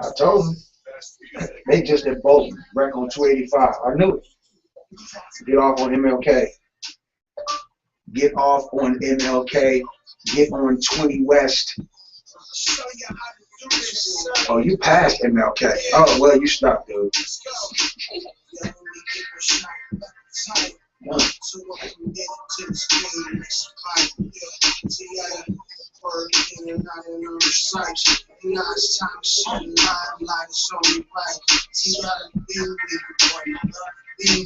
I told him. They just did both wreck on 285. I knew it. Get off on MLK. Get off on MLK. Get on 20 West. Oh, you passed MLK. Oh, well, you stopped, dude.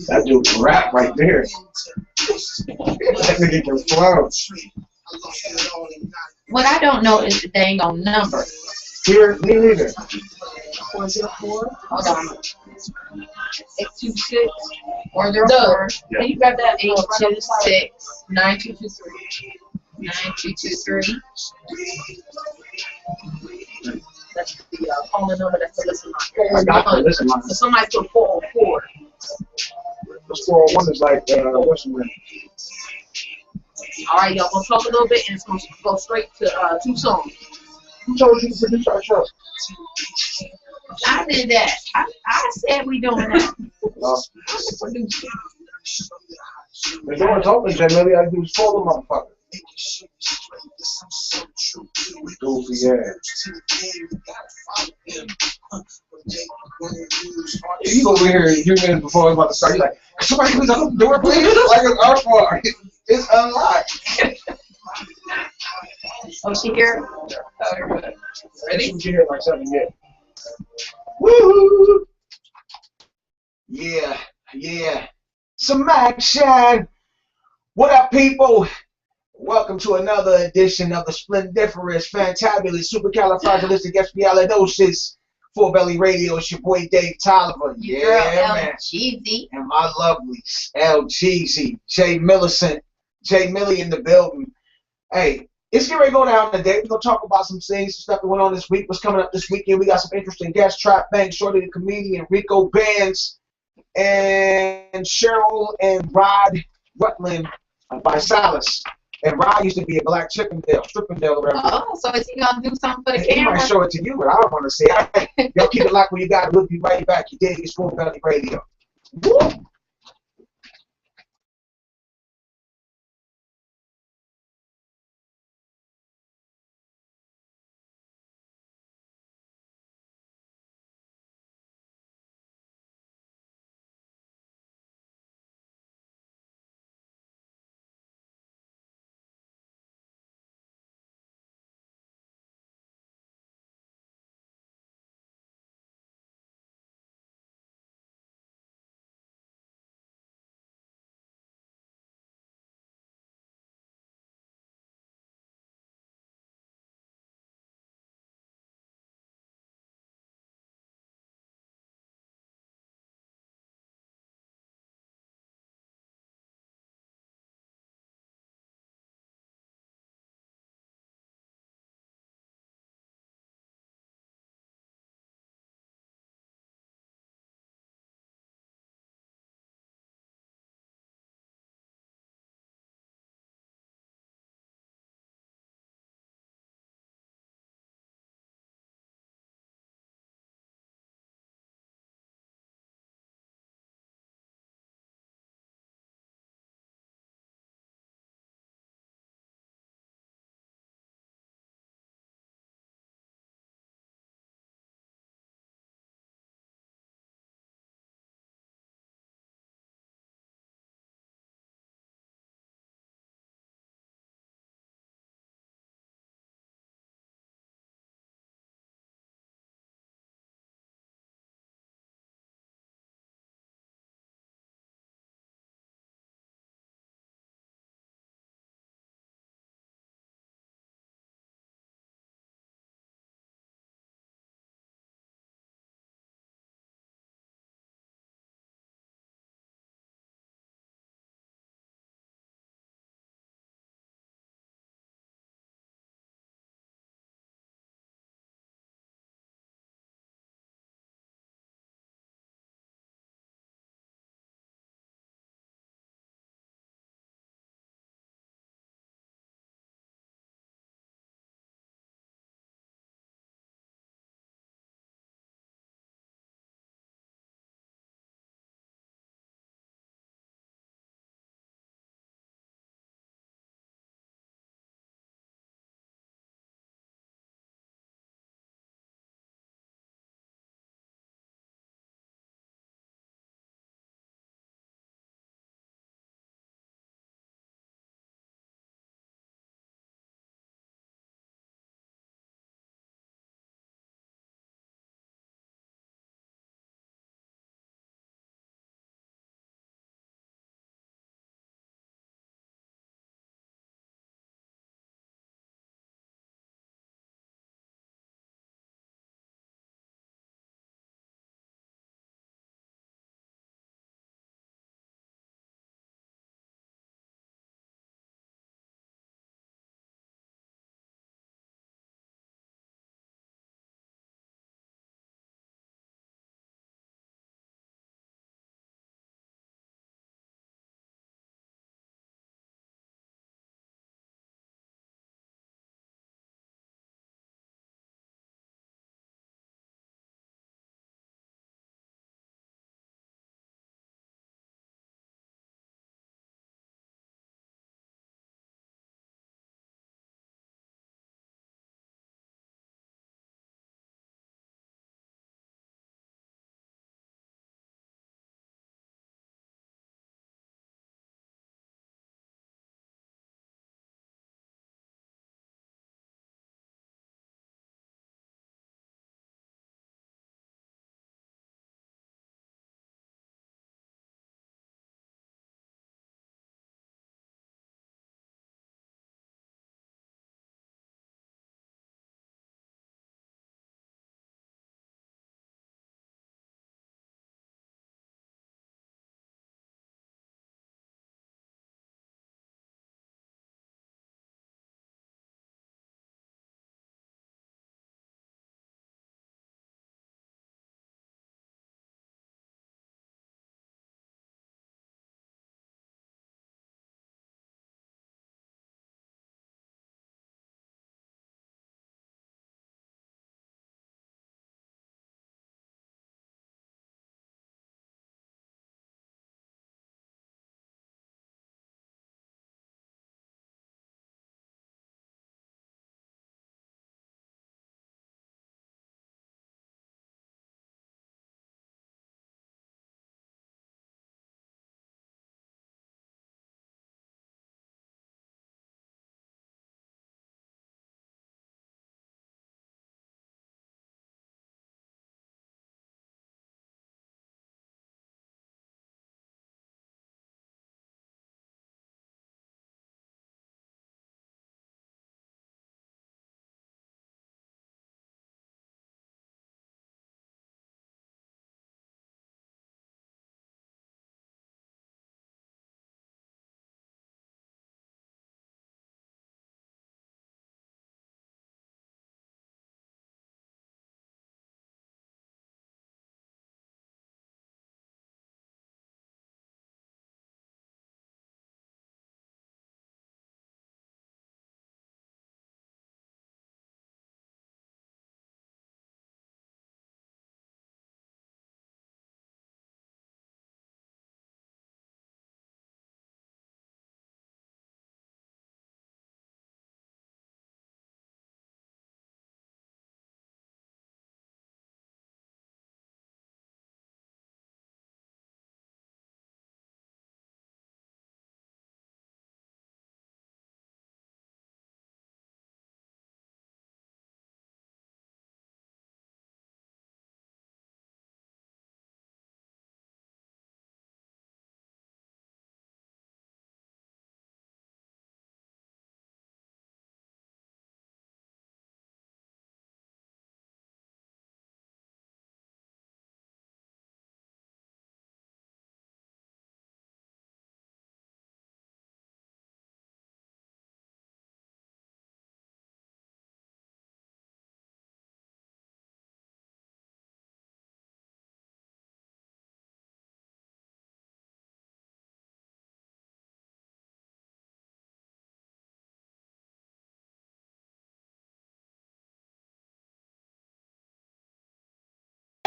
That dude can rap right there. That nigga can flow. What I don't know is the dang on number. Here, me neither. 404. Hold on. 826. 404. Yeah. Can you grab that? 826 9223. 9223. That's the calling number. That's the listen line. I got the listen line. So somebody put 404. This 401 is like, what's the name? All right, y'all gonna talk a little bit and it's gonna go straight to 2 songs. Who told you to produce our show? I did that. I said we doing that. The door's open, Jay. Maybe I do follow motherfucker. Goofy ass. You over here a few minutes before I was about to start. You're like, somebody please open the door, please. Like it's our fault. It's unlocked. Oh, she here? Ready? She here like something yet. Woo! Yeah, yeah. Some action. What up, people? Welcome to another edition of the Splendiferous, Fantabulous, Supercalifragilisticexpialidocious, Full Belly Radio. It's your boy Dave Tolliver. Yeah, Girl, man. Cheesy. And my lovely L. Cheesy, Jay Millicent, Jay Millie in the building. Hey, it's getting ready to go down today. We're going to talk about some things, some stuff that went on this week, what's coming up this weekend. We got some interesting guests, Trap Bank, Shorty the Comedian, Rico Bands, and Cheryl and Rod Rutland by Salas. And Rod used to be a black Chippendale, or whatever. Oh, so is he going to do something for the He camera? might show it to you, but I don't want to see it. Y'all keep it locked where you got it. We'll be right back. You dig? It's Full Belly Radio. Woo!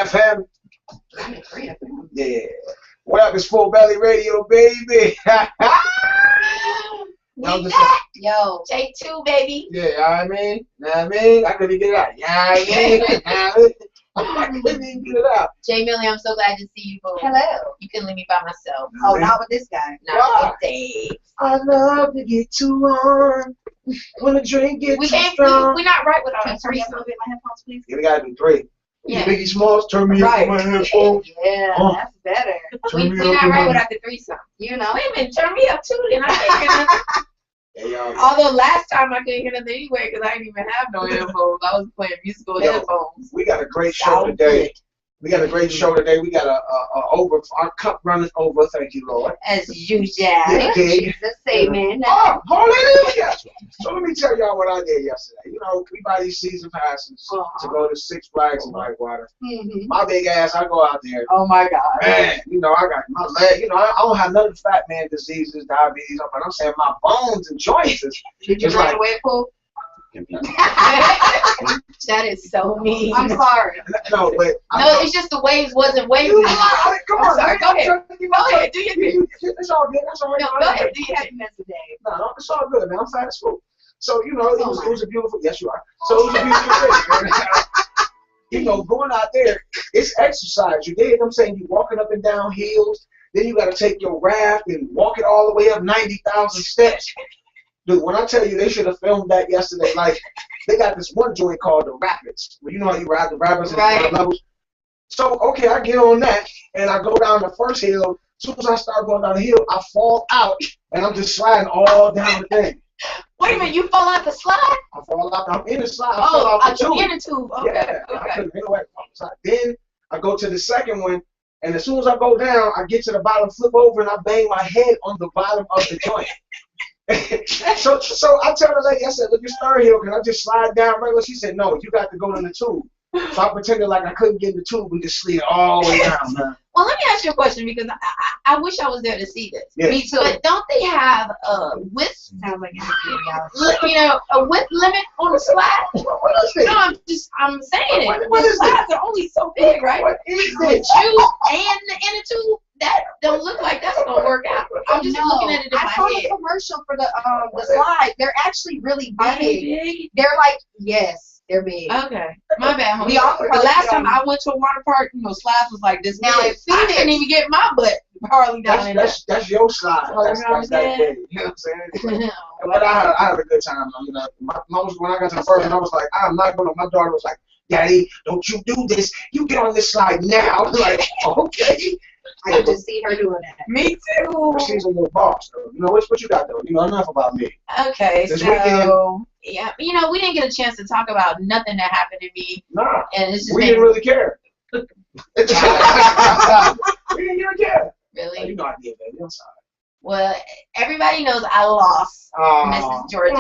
FM. 93 FM. Yeah. What up? It's Full Belly Radio, baby. Yo, take two, baby. Yeah, you know what I mean? I couldn't get it out. Yeah, I couldn't even get it out. Jay Millie, I'm so glad to see you, boo. Hello. You couldn't leave me by myself. Oh, not with this guy. Not today. I love to get too on when the drink gets too We're strong. not right without Can a you turn me up a threesome. little bit, my headphones, please? Yeah, we gotta do 3. Yeah. Biggie Smalls, turn me Right. up my headphones. Yeah, Oh. that's better. Turn We're me not up right my without the threesome. You know. Wait a minute, turn me up too, then I can't hear nothing. Hey, y'all. Although last time I couldn't hear nothing anyway because I didn't even have no headphones. I was playing musical Yo, headphones. We got a great show today. We got a great show today. We got a over. Our cup runneth over. Thank you, Lord. As usual. Yeah. Jesus, amen. Oh, hallelujah! So let me tell y'all what I did yesterday. You know, we buy these season passes to go to Six Flags and Whitewater. Mm-hmm. My big ass, I go out there. Oh my God. Man, you know, I got my leg. You know, I don't have none of the fat man diseases, diabetes, but I'm saying my bones and joints is. Did you It's run like- away, Pooh? That is so mean. I'm sorry. No, but No, it's just the waves wasn't waving. You lied. Come I'm on, sorry, go ahead. Go ahead, do your thing. It's all good. That's all right. No, go ahead, do your Happy thing. mess today. No, it's all good, man. I'm fat as fuck. So, you know, it was a beautiful, yes, you are. So it was a beautiful thing, man. You know, going out there, it's exercise. You dig what I'm saying? You walking up and down hills, then you got to take your raft and walk it all the way up 90,000 steps. Dude, when I tell you they should have filmed that yesterday, like, they got this one joint called the Rapids. Well, you know how you ride the Rapids Right. and levels? So, okay, I get on that, and I go down the first hill. As soon as I start going down the hill, I fall out, and I'm just sliding all down the thing. Wait a minute, you fall out the slide? I fall out. I'm in the slide. I fall Oh, out the you're tube. in the tube. Okay, Yeah, I okay. couldn't anyway. Then I go to the second one, and as soon as I go down, I get to the bottom, flip over, and I bang my head on the bottom of the joint. so I tell the lady, I said, look, it's third hill, can I just slide down regular? She said, no, you got to go in the tube. So I pretended like I couldn't get in the tube and just slid all the way down, man. Well, let me ask you a question because I wish I was there to see this. Yeah. Me too. But don't they have a width, Sounds like it's a width limit on the slide? What is this? No, I'm saying it. What The is slides are only so big, right? What is With this? you and the inner tube, that don't look like that's gonna work out. I'm just looking at it in my I saw head. the commercial for the slide. They're actually really Are they big. big? They're like, yes, they're big. Okay, my bad, homie. We all The probably last get time on- I went to a water park, slides was like this. Now, big. in I Phoenix- couldn't even get my butt hardly down in there. That's your slide. Oh, That's you know what I'm that saying? big. You know what I'm saying? But I had a good time. You know, when I got to the first one, I was like, I'm not gonna. My daughter was like, Daddy, don't you do this. You get on this slide now. I was like, okay. I can just see her doing that. Me too. She's a little boss, though. You know, what you got, though? You know, enough about me. Okay, This so weekend- yeah, we didn't get a chance to talk about nothing that happened to me, Nah, and it's just we been didn't really care. We didn't even care. really. You know I did, baby. I'm sorry. Well, everybody knows I lost Oh. Mrs. Georgia.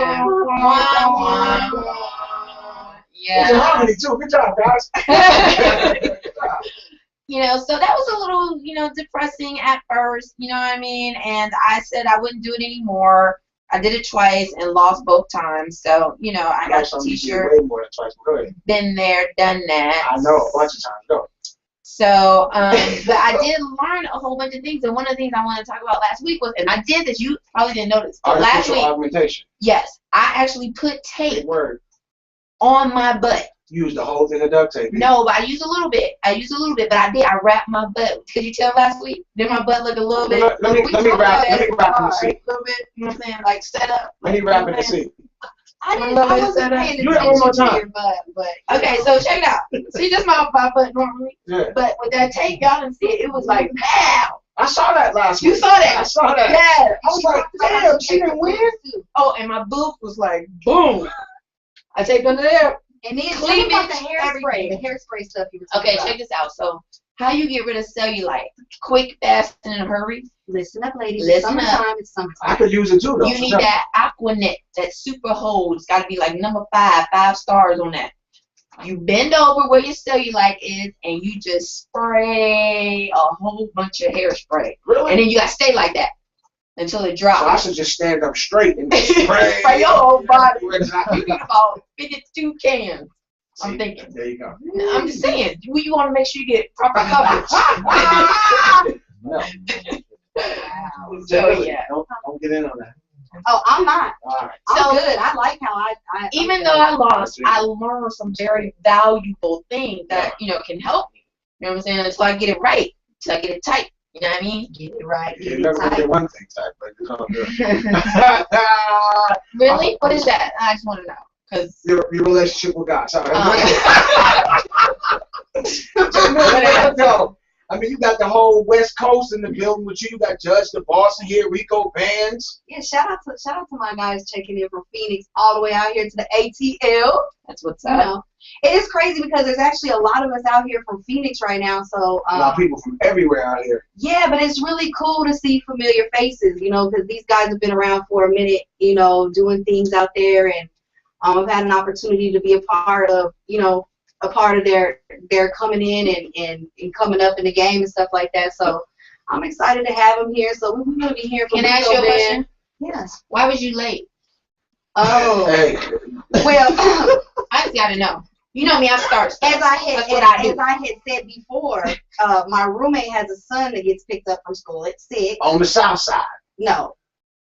It's in Yeah. harmony, too. Good job, guys. So that was a little, depressing at first, you know what I mean? And I said I wouldn't do it anymore. I did it twice and lost both times. So, I got the t-shirt. Way more than twice. Go ahead. Been there, done that. I know, a bunch of times. Go. So, but I did learn a whole bunch of things. And one of the things I wanted to talk about last week was, and I did this, you probably didn't notice, but last Artificial week, augmentation. yes, I actually put Big tape word. on my butt. Use the whole thing of duct tape. No, but I used a little bit. But I did. I wrapped my butt. Could you tell last week? Did my butt look a little bit? Let me wrap in the seat. A little bit. You know what I'm saying? Like set up. Let me wrap in the seat. I Love it, wasn't Sarah. paying Do that one more attention to time. your butt, but Okay, so check it out. See, this my butt normally, Yeah. but with that tape, y'all didn't see it. It was like, pow. I saw that last You week. saw that? I saw that. Yeah. I was like, damn, she didn't win. Oh, and my boob was like, boom. I taped under there. And then Cleavage, about the hairspray, everything. the hairspray stuff you were talking Okay, about. check this out. So, how you get rid of cellulite? Quick, fast, and in a hurry. Listen up, ladies. Listen up. Summertime, it's I summertime. could use it too, though. You need that Aquanet, that super hold. It's got to be like number 5 stars on that. You bend over where your cellulite is, and you just spray a whole bunch of hairspray. Really? And then you got to stay like that until it So I drops. should just stand up straight and just spray. Spray your whole body. Exactly. You need about 52 cans. I'm thinking. There you go. I'm just saying, you want to make sure you get proper coverage. No. So, yeah. Don't get in on that. Oh, I'm not. All right. I'm good. I like how I Even though I lost, I learned some very valuable things that, can help me. You know what I'm saying? Until I get it right. Until I get it tight. You know what I mean? get it right. You're Get never it going to tight. get one thing tight, but it's all good. Really? What is that? I just want to know. Because Your relationship with God. Sorry. No. I mean, you got the whole West Coast in the building with you. You got Judge the Boss in here, Rico Bands. Yeah, shout out to my guys checking in from Phoenix all the way out here to the ATL. that's what's You up. know, it is crazy because there's actually a lot of us out here from Phoenix right now. So A lot of people from everywhere out here. yeah, but it's really cool to see familiar faces, because these guys have been around for a minute, doing things out there, and I've had an opportunity to be a part of, their coming in and coming up in the game and stuff like that. So I'm excited to have them here. So we're going to be here for Can I ask you a question? Yes. Why was you late? Oh. Hey. Well, I just got to know. You know me, I start stuff. as I had said before, my roommate has a son that gets picked up from school at 6. On the south side. No,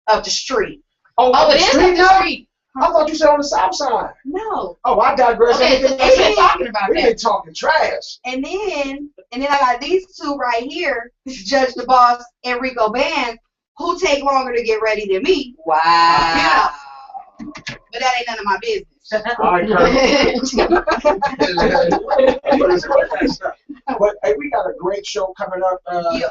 up the street. Oh, Oh, up it is up street the now? street. I thought you said on the south side. No. Oh, I digress. Okay, so we've been talking about We've that. been talking trash. And then I got these two right here, Judge the Boss and Rico Band, who take longer to get ready than me. Wow. Yeah. But that ain't none of my business. All right, But hey, we got a great show coming up. Yeah.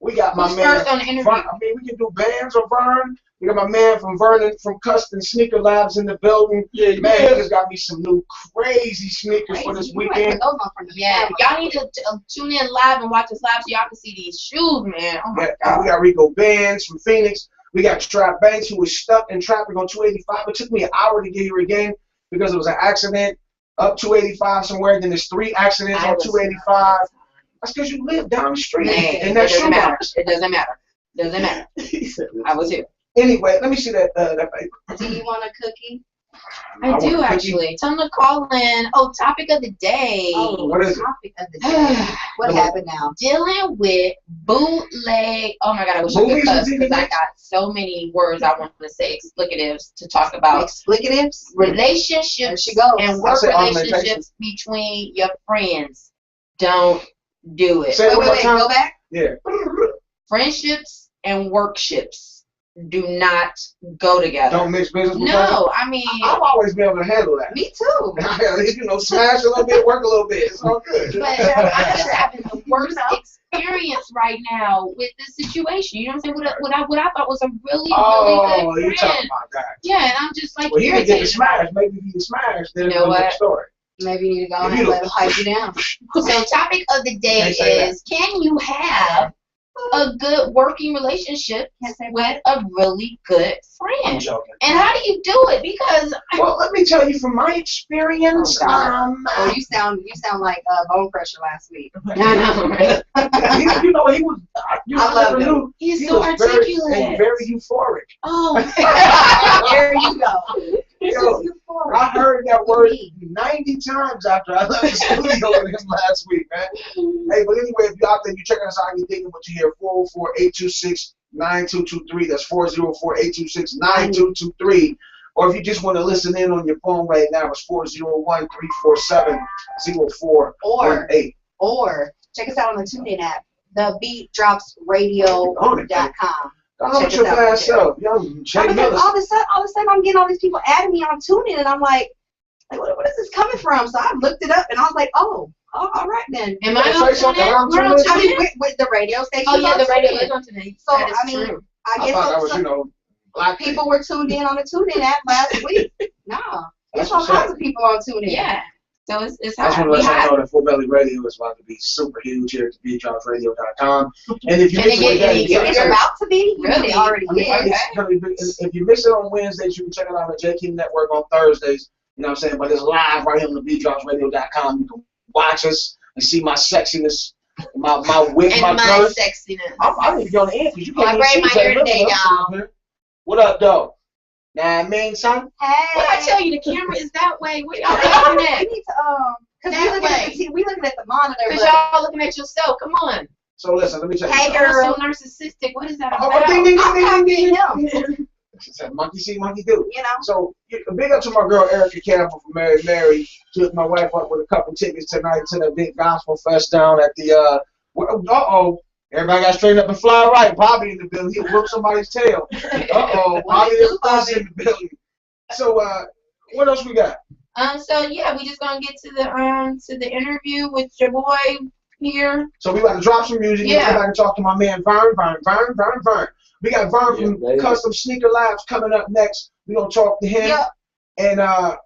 We got my Who's man. first on the interview? Vern, I mean, we can do Bands or Vern. We got my man from Vernon from Custom Sneaker Labs in the building. Yeah, man, he just got me some new crazy sneakers for this You might put weekend. those on from the Yeah, camera. y'all need to tune in live and watch us live so y'all can see these shoes, man. Oh my Yeah, God. we got Rico Bands from Phoenix. We got Trap Banks, who was stuck in traffic on 285. It took me an hour to get here again because it was an accident up 285 somewhere. Then there's 3 accidents on 285. That's because you live down the street. Man, And it that's doesn't matter. shoebox. It doesn't matter. Doesn't matter. I was here. Anyway, let me see that paper. Do you want a cookie? I want a do cookie. actually. Tell them to call in. Oh, topic of the day. Oh, What is it? topic of the day. What happened now? Dealing with bootleg. Oh my God, I wish I could Movies cuss and because I DVDs? got so many words I want to say, explicatives to talk about Explicatives? There relationships she goes. and I work said relationships between your friends. Don't do it. Say it one more Wait, time. go back. Yeah. Friendships and workships do not go together. Don't mix business with pleasure. No, I mean, I've always been able to handle that. Me too. Smash a little bit, work a little bit. It's all good. but I'm just having the worst experience right now with this situation. You know what I'm saying? What I thought was a really, Oh, really you good talking friend. about that. Yeah, and I'm just like Well, you didn't get the irritated. smash. Maybe if you get smashed, then You know it's a what? story. Maybe you need to go ahead You and know. let him pipe you down. So topic of the day Can't say is, can you have a good working relationship Can't say with a really good I'm friend? joking. And how do you do it? Because Well, let me tell you from my experience. Oh, God. Oh, you sound like Bone Crusher last week. I know, right? he was. I love never him. knew. He's He so was very, articulate. and very euphoric. Oh, There you go. Yo, I heard that word 90 times after I left the studio with him last week, man. Hey, but anyway, if you're out there, you're checking us out, you're thinking what you hear, 404-826-9223. That's 404-826-9223. Or if you just want to listen in on your phone right now, it's 401-347-0418. Or check us out on the TuneIn app, TheBeatDropsRadio.com. How much your fast self, young Jay Because Miller? all of a sudden I'm getting all these people adding me on TuneIn, and I'm like what is this coming from? So I looked it up, and I was like, oh, all right then. am I Say on something TuneIn? around We're on TuneIn? I mean, TuneIn? with the radio station. Oh yeah, the radio TuneIn. is on TuneIn. So, That is I mean, true. I I guess thought that was, some black people were tuned in on the TuneIn app last week. Nah, there's all That's what's kinds of people on TuneIn. Yeah. So it's I just hot. want to We let y'all hot. know that Full Belly Radio is about to be super huge here at TheBeatDropsRadio.com. And if you Can miss it get any it, It's bigger? about to be. Really? It already I mean, is. if you miss it on Wednesdays, you can check it out on the JK Network on Thursdays. You know what I'm saying? But it's live right here on TheBeatDropsRadio.com. You can watch us and see my sexiness, my wit, And my my girth. sexiness. I need to be on the end because you Oh, I can't braided even my see hair Jay today, Miller. y'all. What up, though? Nah, I mean, son. Hey. What I tell you, the camera is that way. What y'all looking at? We need to because we looking at the monitor. Because y'all looking at yourself. Come on. So listen, let me tell you. Hey, You're girl. so narcissistic. What is that Oh, about? ding, ding, ding, I'm ding, ding, copying ding. him. She said, monkey see, monkey do. You know. So, big up to my girl Erica Campbell from Mary Mary. She hooked my wife up with a couple tickets tonight to the big gospel fest down at the, everybody got straightened up and fly right. Bobby in the building. He'll whip somebody's tail. Bobby is in the building. So, what else we got? So yeah, we just gonna get to the interview with your boy here. So we about to drop some music. Yeah. We're about to talk to my man Vern. We got Vern from Custom Sneaker Labs coming up next. We're gonna talk to him. Yep. And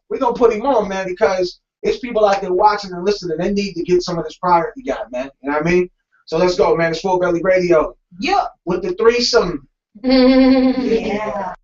we're gonna put him on, man, because it's people out there watching and listening. They need to get some of this product we got, man. You know what I mean? So let's go, man. It's Full Belly Radio. Yep. With the threesome. Yeah.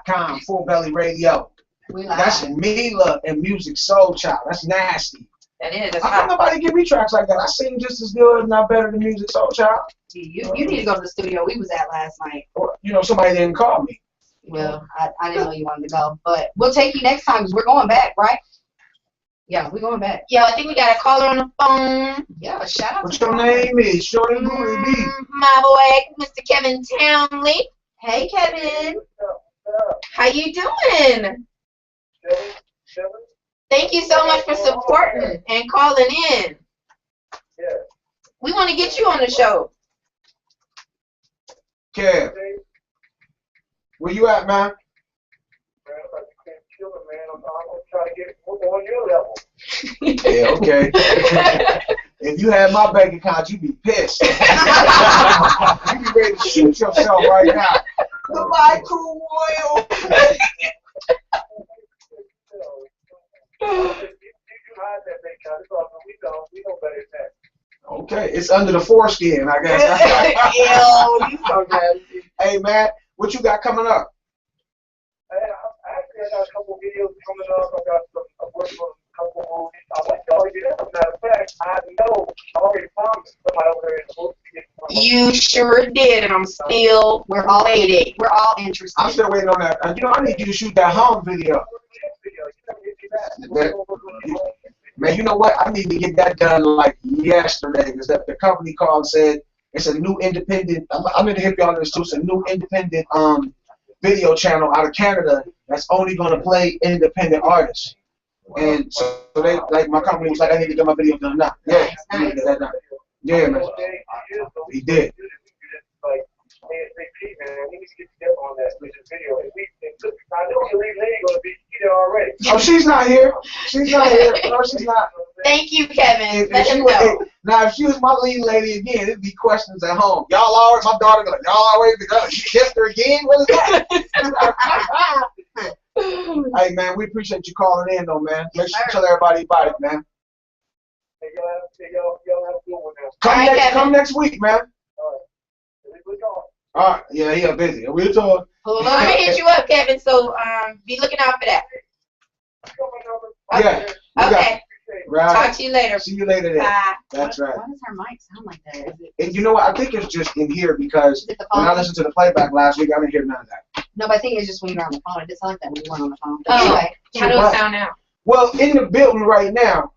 .com, Full Belly Radio. That's Mila and Music Soul Child. That's nasty. That is. That's How come nobody give me tracks like that? I sing just as good, if not better than Music Soul Child. You need to go to the studio we was at last night. Or, somebody didn't call me. Well, I didn't know you wanted to go, but we'll take you next time because we're going back, right? Yeah, we're going back. Yeah, I think we got a caller on the phone. Yeah, shout out. What's your name is? Shorty Booty B. My boy, Mr. Kevin Townley. Hey, Kevin. How you doing? Thank you so much for supporting and calling in. Yeah. We want to get you on the show. Kev, where you at, man? I'm trying to get on your level. Yeah, okay. If you had my bank account, you'd be pissed. You'd be ready to shoot yourself right now. Goodbye, cruel oil. Okay, it's under the foreskin, I guess. Ew, you so nasty. Hey, man, what you got coming up? I got a couple videos coming up. I got some work on a couple movies. I want to tell you this. As a matter of fact, I know I already promised somebody over there in the movie to get some. You sure did, and we're all waiting. We're all interested. I'm still waiting on that. You know, I need you to shoot that home video. Man, you know what? I need to get that done like yesterday because the company called and said it's a new independent. I'm going to hit y'all on this too. It's a new independent video channel out of Canada that's only going to play independent artists. And so they, like, my company was like, I need to get my video done now. Yeah, I need to get that done. Yeah, man. He did. Oh, she's not here. She's not here. No, she's not. Thank you, Kevin. Let him was, know. now, if she was my lead lady again, it'd be questions at home. Y'all always, my daughter be like, y'all always together. You kissed her again? What is that? Hey, man, we appreciate you calling in, though, man. Make sure you tell everybody about it, man. Hey, y'all have a good one now. Come next week, man. All right. Yeah, he busy. We'll talk. Well, I'm going to hit you up, Kevin, so be looking out for that. Yeah. Okay. Right. Talk to you later. See you later then. Bye. That's right. Why does her mic sound like that? And you know what? I think it's just in here because when I listened to the playback last week, I didn't hear none of that. No, but I think it's just when you're on the phone. It just sounds like that when you weren't on the phone. But Oh, anyway. how does it sound now? Well, in the building right now,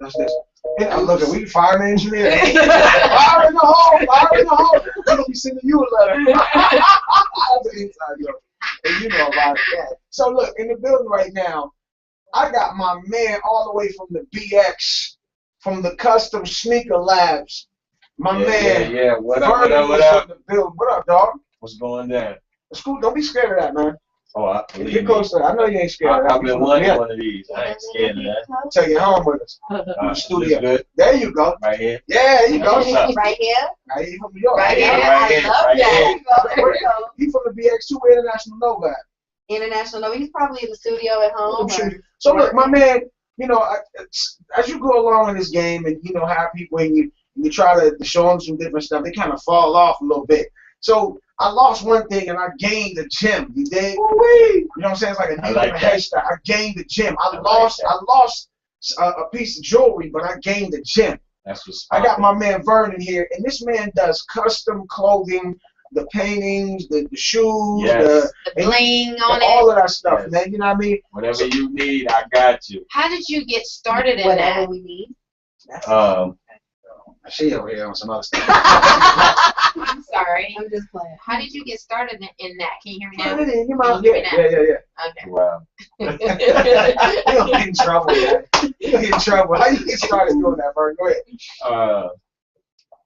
that's this. Look at we fired an engineer. Fire in the hole! Fire in the hole! We're gonna be sending you a letter. That's an inside joke. And you know about it. So look, in the building right now, I got my man all the way from the BX, from the Custom Sneaker Labs. My man. Yeah. What up? Vernon What is up? in the building. What up, dog? What's going down? School, don't be scared of that, man. Oh, Get close to that. I know you ain't scared of that. I've been wanting one of these. I ain't scared of that. Take it home with us. Studio. Good. There you go. Right here. Yeah, there you go. What's up? Right here? Right here from New York. Right here. Right here. I love Right that. here. There we go. He from the BX2 International Nova. International. No, he's probably in the studio at home. So look, my man, you know, as you go along in this game and you know how people when you try to show them some different stuff, they kind of fall off a little bit. So I lost one thing and I gained the gym. You dig? You know what I'm saying? It's like a needle and a haystack. I gained the gym. I lost a piece of jewelry, but I gained the gym. That's what's I got my man Vernon here, and this man does custom clothing, the paintings, the shoes, Yes. The bling on it. all of that stuff, Yes. man. You know what I mean? Whatever you need, I got you. How did you get started in Whatever that? we need. She over here on some other stuff. I'm sorry. I'm just playing. How did you get started in that? Can you hear me now? Put it in your mouth. Can you hear me Yeah. Okay. Wow. You don't get in trouble, man. You don't get in trouble. How you get started doing that, Vernon? Go ahead.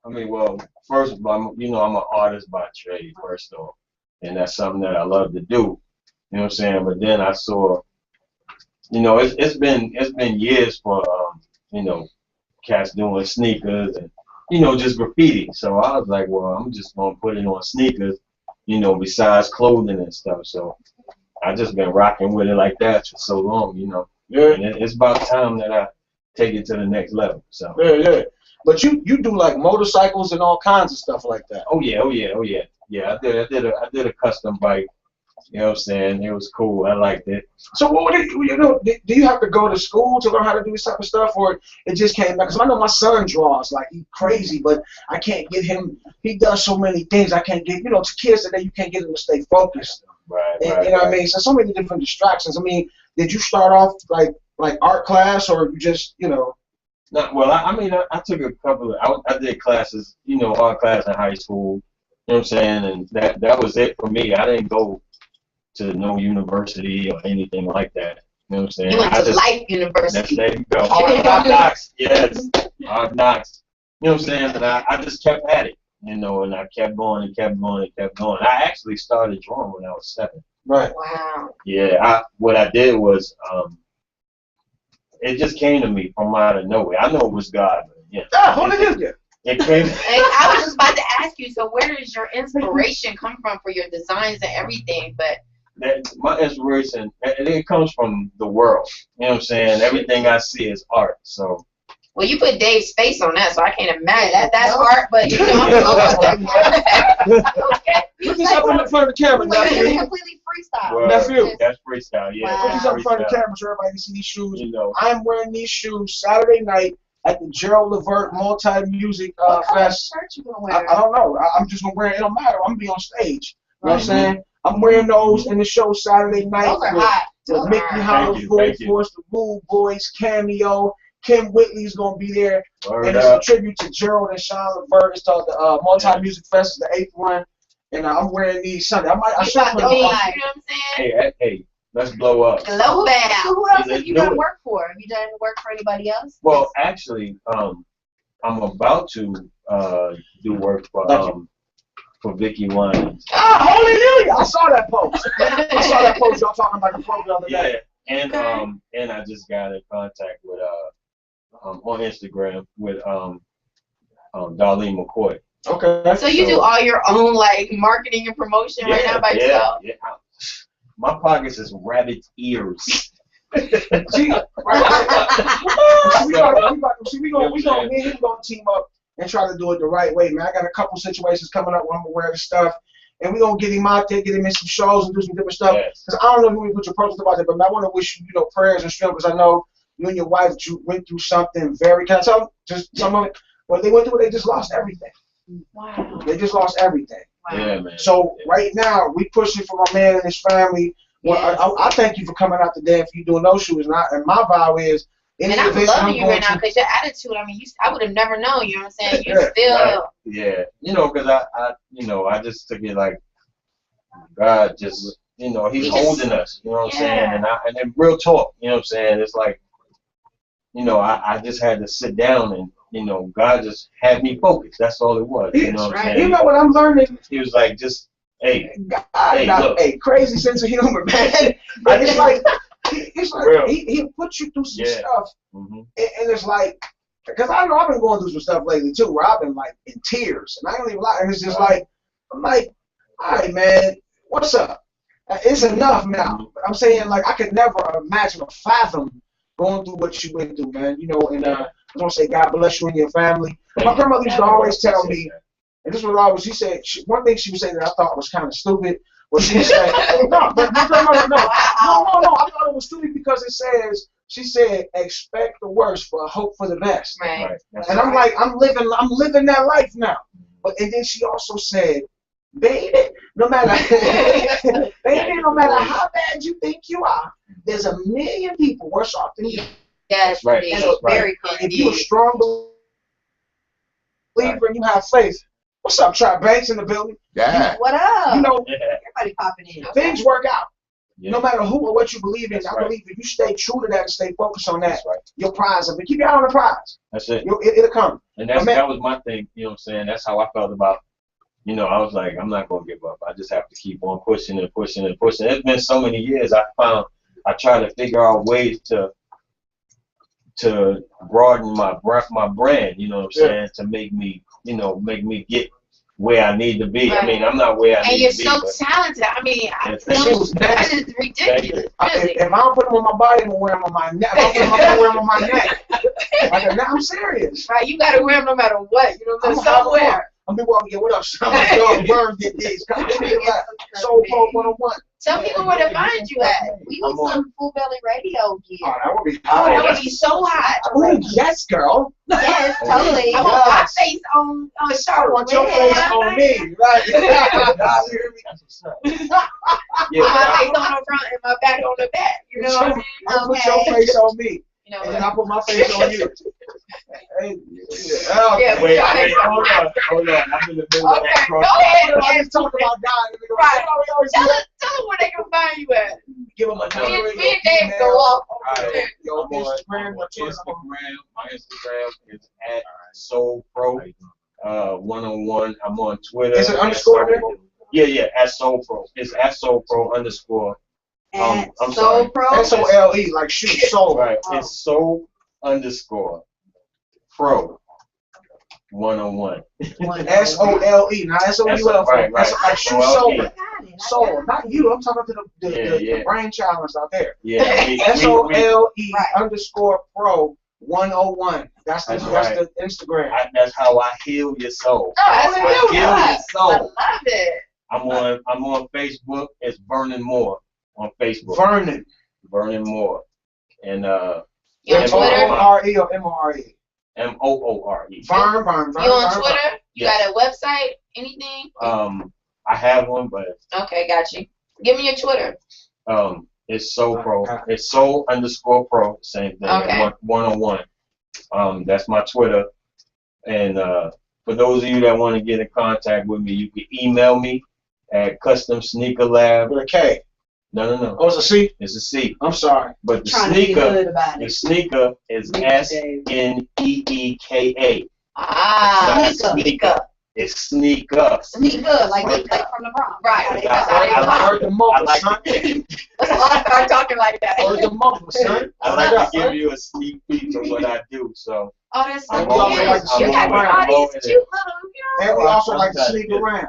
I mean, well, first of all, I'm an artist by trade, first off, and that's something that I love to do. You know what I'm saying? But then I saw, it's been years for cats doing sneakers and just graffiti. So I was like, well, I'm just gonna put it on sneakers, besides clothing and stuff. So I just been rocking with it like that for so long, Yeah. And it's about time that I take it to the next level. So. Yeah. But you do like motorcycles and all kinds of stuff like that. Oh yeah. Yeah, I did a custom bike. You know what I'm saying? It was cool. I liked it. So do you have to go to school to learn how to do this type of stuff, or it just came back? Because I know my son draws like he's crazy, but I can't get him. He does so many things. I can't get to kids today. You can't get them to stay focused. Right. You know what I mean? So many different distractions. I mean, did you start off like art class, or you just Well, I took a couple of. I did classes, art class in high school. You know what I'm saying? And that was it for me. I didn't go to no university or anything like that. You know what I'm saying? You went to Life University. There you go. Hard knocks. Yes. Hard knocks. You know what I'm saying? And I just kept at it. You know, and I kept going and kept going and kept going. I actually started drawing when I was 7. Right. Wow. Yeah. What I did was, it just came to me from out of nowhere. I know it was God. But yeah. It came. And I was just about to ask you. So where does your inspiration come from for your designs and everything? But my inspiration, it comes from the world. You know what I'm saying? Everything I see is art. So. Well, you put Dave's face on that, so I can't imagine that's art. But you know, I'm gonna go with that. Put this up in front of the camera. It's completely freestyle. Well, That's you. That's freestyle. Yeah. Wow. Put this up in front of the camera so everybody can see these shoes. You know, I'm wearing these shoes Saturday night at the Gerald Levert Multi-Music What kind of Fest. shirt you gonna I wear? don't know. I'm just gonna wear it. It don't matter. I'm gonna be on stage. You know what I'm saying? I'm wearing those in the show Saturday night. Those are hot. With Mickey Hollow, Full Force, the Rude Boys, Cameo. Kim Whitley's gonna be there, and it's a tribute to Gerald and Sean Levert. It's called the Multi-Music Fest, is the 8th one, and I'm wearing these Sunday. I should put you know what I'm saying? Hey, let's blow up. Blow So who else Let's have you do done it. work for? Have you done work for anybody else? Well, actually, I'm about to do work for Vicky Wine. Hallelujah! I saw that post. Y'all talking about the post the other day. Yeah, and I just got in contact with on Instagram with Darlene McCoy. Okay. So you do all your own like marketing and promotion right now by yourself? Yeah. My pockets is rabbit ears. See, we gonna team up and try to do it the right way, man. I got a couple situations coming up where I'm gonna wear the stuff, and we gonna get him out there, get him in some shows and do some different stuff. Because I don't know if you put your post about it, but I want to wish you, prayers and strength. Because I know you and your wife went through something very. Can I tell just some of it? What they went through, they just lost everything. Wow. They just lost everything. Wow. Yeah, man. So right now we pushing for my man and his family. Well, Yes. I thank you for coming out today and for you doing those shoes. And my vow is. And I'm loving you right now because your attitude. I mean, I would have never known. You know what I'm saying? You still. Yeah. Because I just took it like God just, He's holding us. You know what I'm saying? And then real talk. You know what I'm saying? It's like, I just had to sit down and. God just had me focused. That's all it was. You know what I'm saying? You know what I'm learning? He was like, just, hey, look. Crazy sense of humor, man. Like, it's like he'll put you through some stuff, and it's like, because I know I've been going through some stuff lately too, where I've been like in tears, and I don't even lie. And it's just like, I'm like, all right, man, what's up? It's enough now. I'm saying, like, I could never imagine or fathom going through what you went through, man. And I want to say God bless you and your family. My grandmother used to always tell me, and this was always, she said, one thing she would say that I thought was kind of stupid, was she said, no, but my grandmother, no, I thought it was stupid because she said, expect the worst, but hope for the best. Right. And I'm like, I'm living that life now. And then she also said, baby, no matter how bad you think you are, there's a million people worse off than you. Yes, right. That's very good. If you're a strong believer and you have faith, what's up, Trap Banks in the building? Yeah. What up? Everybody popping in. Things work out. Yeah. No matter who or what you believe in, I believe if you stay true to that and stay focused on that, your prize of it. Keep your eye on the prize. That's it. It'll come. And that was my thing. You know what I'm saying? That's how I felt about. I was like, I'm not gonna give up. I just have to keep on pushing and pushing and pushing. It's been so many years. I try to figure out ways to broaden my brand. You know what I'm saying? To make me get where I need to be. Right. I mean, I'm not where I need to be. And you're so talented. I mean, that is ridiculous. Really. If I don't put them on my body, I'm gonna wear them on my neck. I'm gonna wear them on my neck. I'm serious. Right, you gotta wear them no matter what. You know what I'm saying? Somewhere. I'm be walking. What up, son? My dog Burn get these. Soul Pro 101. Tell people where to find you at. We need some Full Belly Radio gear. Oh, that would be. That would be so hot. Oh, yes, girl. Yes, totally. I want my face on I Charlotte. want your face on me, right? You hear me? That's what's up. My face on the front and my back on the back. You know what I mean? I put your face on me, You know, and then I put my face on you. Yeah, Wait, go ahead. hold on. I'm in the middle of that Okay, go cross. ahead. I just talk about God. Right. We always Tell do that. them where they can find you at. Give them a number. Me and Dave go off. Alright. Yo, I'm on Instagram, or Twitter. Instagram. My Instagram is at SoulPro 101. I'm on Twitter. Is it underscore there? Yeah, at SoulPro. It's at SoulPro underscore. At I'm Soul sorry. Pro. SOLE, like shoot, soul. Right. It's Soul underscore Pro 101. SOLE, not SOUL. Right. That's like shoot, SOLE. soul. Got it. Soul, not you. I'm talking to the Yeah. brain challenge out there. Yeah. SOLE Right. underscore Pro 101. That's That's the Instagram. That's how I heal your soul. Oh, that's I real heal good. your I soul. love it. I'm on Facebook. It's Vernon Moore on Facebook. Vernon. Vernon Moore. And You on Twitter? M-O-R-E or M-O-R-E? Moore. Vern. You on Twitter? You Yes. got a website? Anything? I have one, but Okay, got you. Give me your Twitter. it's Soul Pro. It's Soul underscore Pro. Same thing. Okay. 101. That's my Twitter. And for those of you that want to get in contact with me, you can email me at customsneakerlab. With a K. No. Oh, it's a C? It's a C. I'm sorry. But the Trying to be sneaker, good about the it. sneaker is SNEEKA. Ah, Sneaker. sneaker. It's sneak up. Sneak good, like from the Bronx. Right. I heard the I muffler, like son. to, That's why I start talking like that. Heard the muffler, son. I like to give you a sneak peek of what I do. So Oh, that's so I'm always- cute. I'm You got always- all these cute little, And we also like to I'm sneak not- around.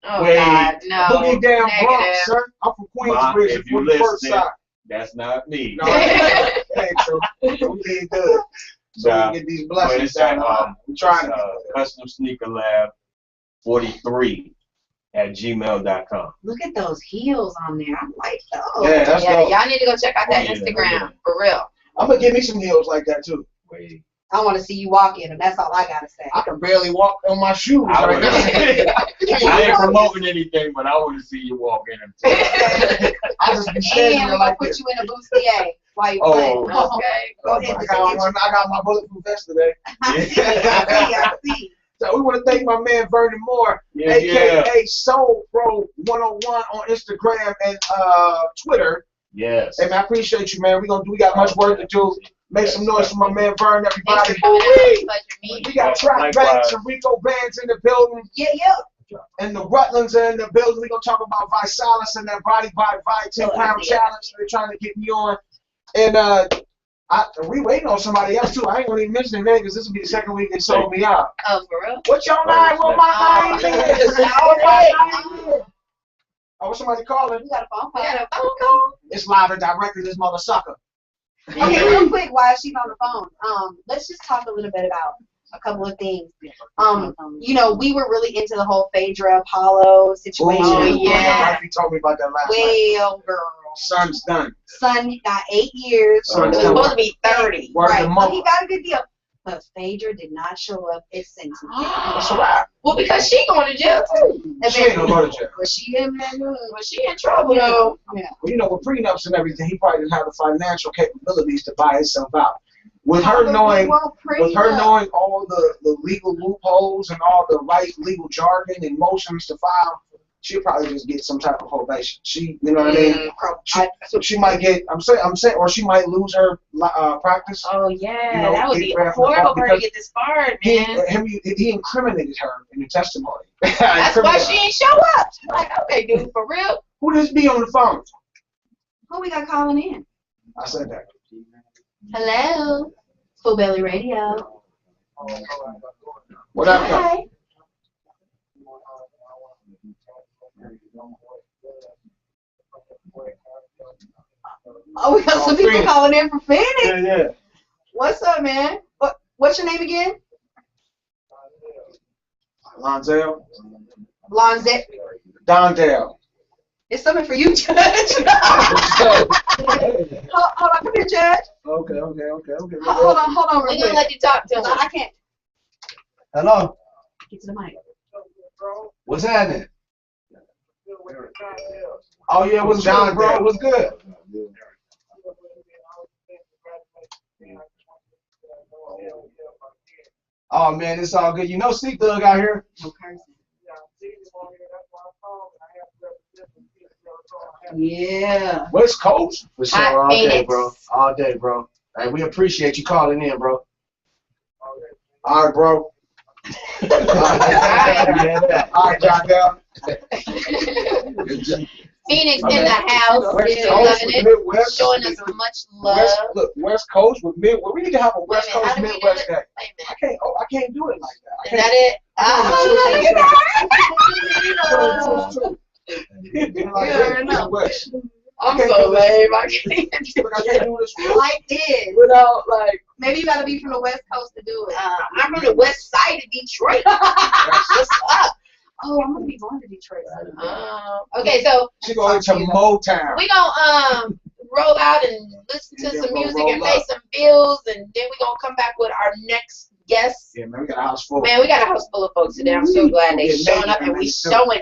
Oh, Wait. God, no. Boogie down Bronx, Negative. son. I'm from Ma, Queensbridge, if you the 41st listening, side. that's not me. No, that ain't true. We being good. So Nah, we get these But blessings it's at down. We trying to Custom Sneaker Lab 43 at gmail.com. Look at those heels on there. I'm like, oh. Yeah, that's Yeah, dope. y'all need to go check out that Oh, yeah, Instagram, yeah. for real. I'm gonna give me some heels like that too. Wait. I want to see you walk in them. That's all I gotta say. I can barely walk on my shoes I right would- now. I ain't promoting anything, but I want to see you walk in them. I just be standing And there we're gonna like put this. you in a bustier while you Oh. play. Okay. Go ahead. I got my bulletproof vest today. I see. So we want to thank my man Vernon Moore, Yeah. aka Soul Pro 101 on Instagram and Twitter. Yes. Hey man, I appreciate you, man. We got much work to do. Make some noise for my man Vern, Thanks everybody. for coming. It was a pleasure meeting We you. got Track Likewise. Banks and Rico Bands in the building, Yeah. and the Rutlands are in the building. We're gonna talk about Visalis and that Body by 10-pound challenge they're trying to get me on. And we waiting on somebody else too. I ain't gonna even mention their name because this will be the second week they sold me out. Oh, for real? What's your name? What my name is? Oh, what's somebody calling? We got a phone We call. got a phone call? It's live and direct to this mother sucker. Okay, real quick, while she's on the phone, let's just talk a little bit about a couple of things. You know, we were really into the whole Phaedra Apollo situation. Oh, My yeah. wife told me about that last night. Well, girl. Son's done. Son got 8 years. Son It was done. supposed to be 30. Word Right, of but mother. he got a good deal. But Phaedra did not show up at sentencing. That's a wrap. Well, because she going to jail, too. She ain't gonna go to jail. Was she in there? Well, she in trouble, though. Yeah. Well, you know, with prenups and everything, he probably didn't have the financial capabilities to buy himself out. With her knowing all the legal loopholes and all the right legal jargon and motions to file, she'll probably just get some type of probation. She, you know what I mean? She might get, I'm saying, or she might lose her practice. Oh, yeah. You know, that would get be grabbed from the horrible phone for her to get disbarred, man. He incriminated her in the testimony. That's why she ain't show up. She's like, okay, dude, for real? Who this be on the phone? Who we got calling in? I said that. Hello. Full Belly Radio. What up, though? Hi. Oh, we got some people Phoenix. calling in from Phoenix. Yeah. What's up, man? What's your name again? Lonzel. Lonzette. Dondale. It's something for you, Judge. Hold on, come here, Judge. Okay. Hold on, We're real going to quick. let you talk to him. I can't Hello, get to the mic. what's happening? Oh yeah, what's John, John, bro? bro? What's good? Oh man, it's all good. You know Sneak Thug out here. No cursing. Yeah, Yeah. West Coast. For sure, Hot all day, Phoenix. bro. All day, bro. Hey, we appreciate you calling in, bro. All right, bro. Yeah. All right, John Bell. Phoenix in the house. West Yeah, Coast loving with it. Midwest. Showing us much love. West Coast with Midwest. We need to have a West Wait a minute, Coast how do we do Midwest it? day. Wait a I can't do it like that. minute. Is that it? Midwest. I'm so lame. I can't do Look, I can't do this Like this. without like. Maybe you gotta be from the West Coast to do it. I'm from the west side of Detroit. What's up? Oh, I'm gonna be going to Detroit. Okay, so She going to Motown. we gonna roll out and listen to And then some we'll music roll and pay up. some bills, and then we gonna come back with our next guest. Yeah, man, we got a house full. Man, we got a house full of folks today. I'm so glad they We'll get showing up naked and we and showing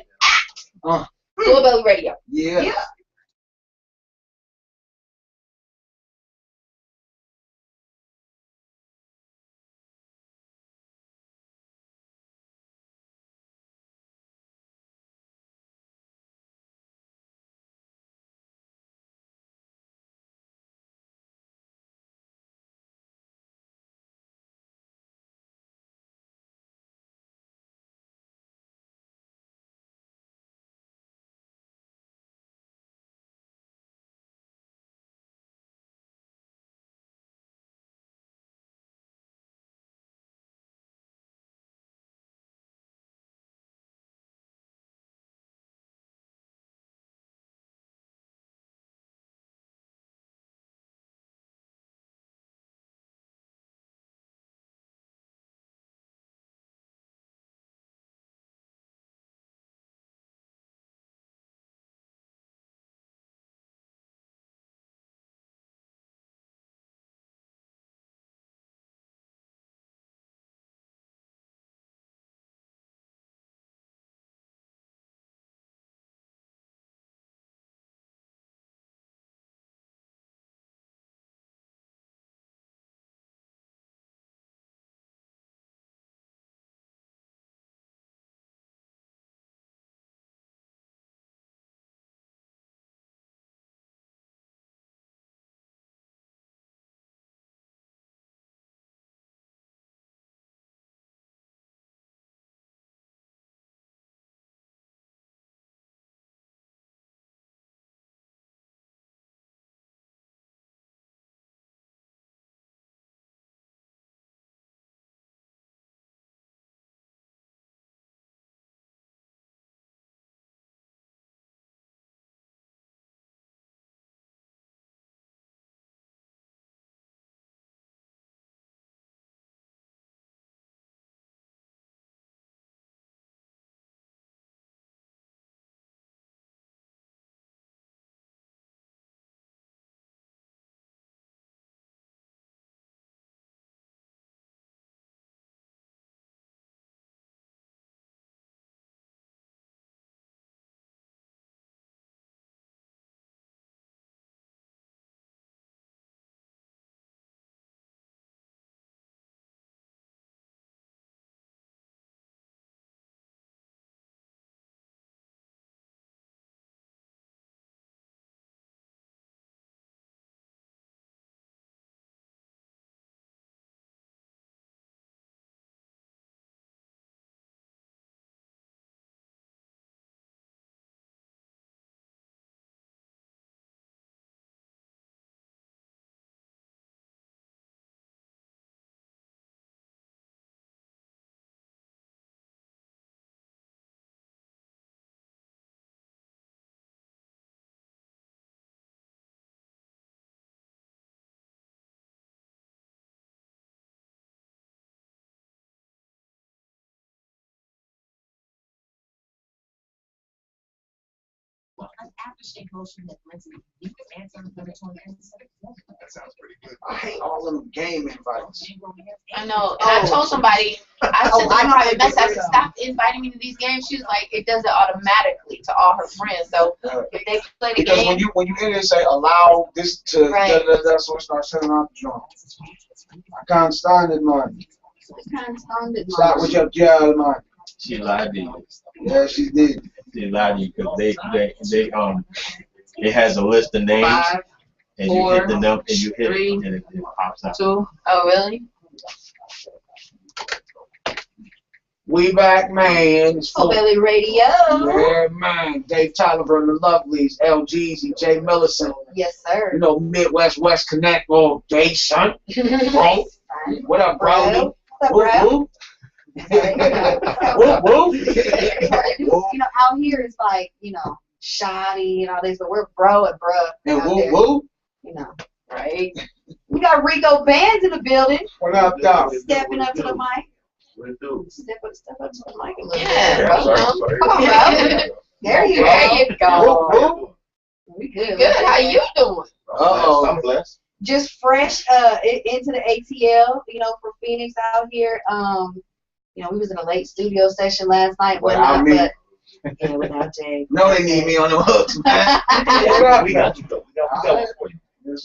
Uh. out. Full Belly Radio. Yeah. I hate all them game invites. I know. And I told somebody, I said, I know I have a message. I said, stop inviting me to these games. She was like, it does it automatically to all her friends. So if they play the Because game, when you enter and say allow this to Right. so it starts sending out the drum. I can't stand it, man. kind of sounded Stop with your jail, man. She lied to you. Yeah, she did. She lied to you because it has a list of names 5, and you 4, hit the number and you hit 3, it and it pops out. 2. Oh, really? We back, man. It's Oh, full. Belly Radio. Yeah, man. Dave Tolliver and the Lovelies, L. Jeezy, Jay Millicent. Yes, sir. You know, Midwest West Connect all day, son. Bro. What up, Brody? What's up, Whoop, bro? whoop. Whoop, whoop. You know, out here it's like, you know, shoddy and all this, but we're bro and bruh. And out whoop, there, whoop. You know, right? We got Rico Bands in the building. What up, dog? Stepping up to the mic. What it do? Step up to the mic a little Yeah, bit. bro. Come on, bro. There you There go. you go. Whoop, whoop. We good. Good. How you doing? Uh-oh. I'm blessed. Just fresh into the ATL, you know, for Phoenix out here. You know, we was in a late studio session last night, Without me. but yeah, without Jay. No, they need me on the hooks, man. What up? We got you, though. We got one for you.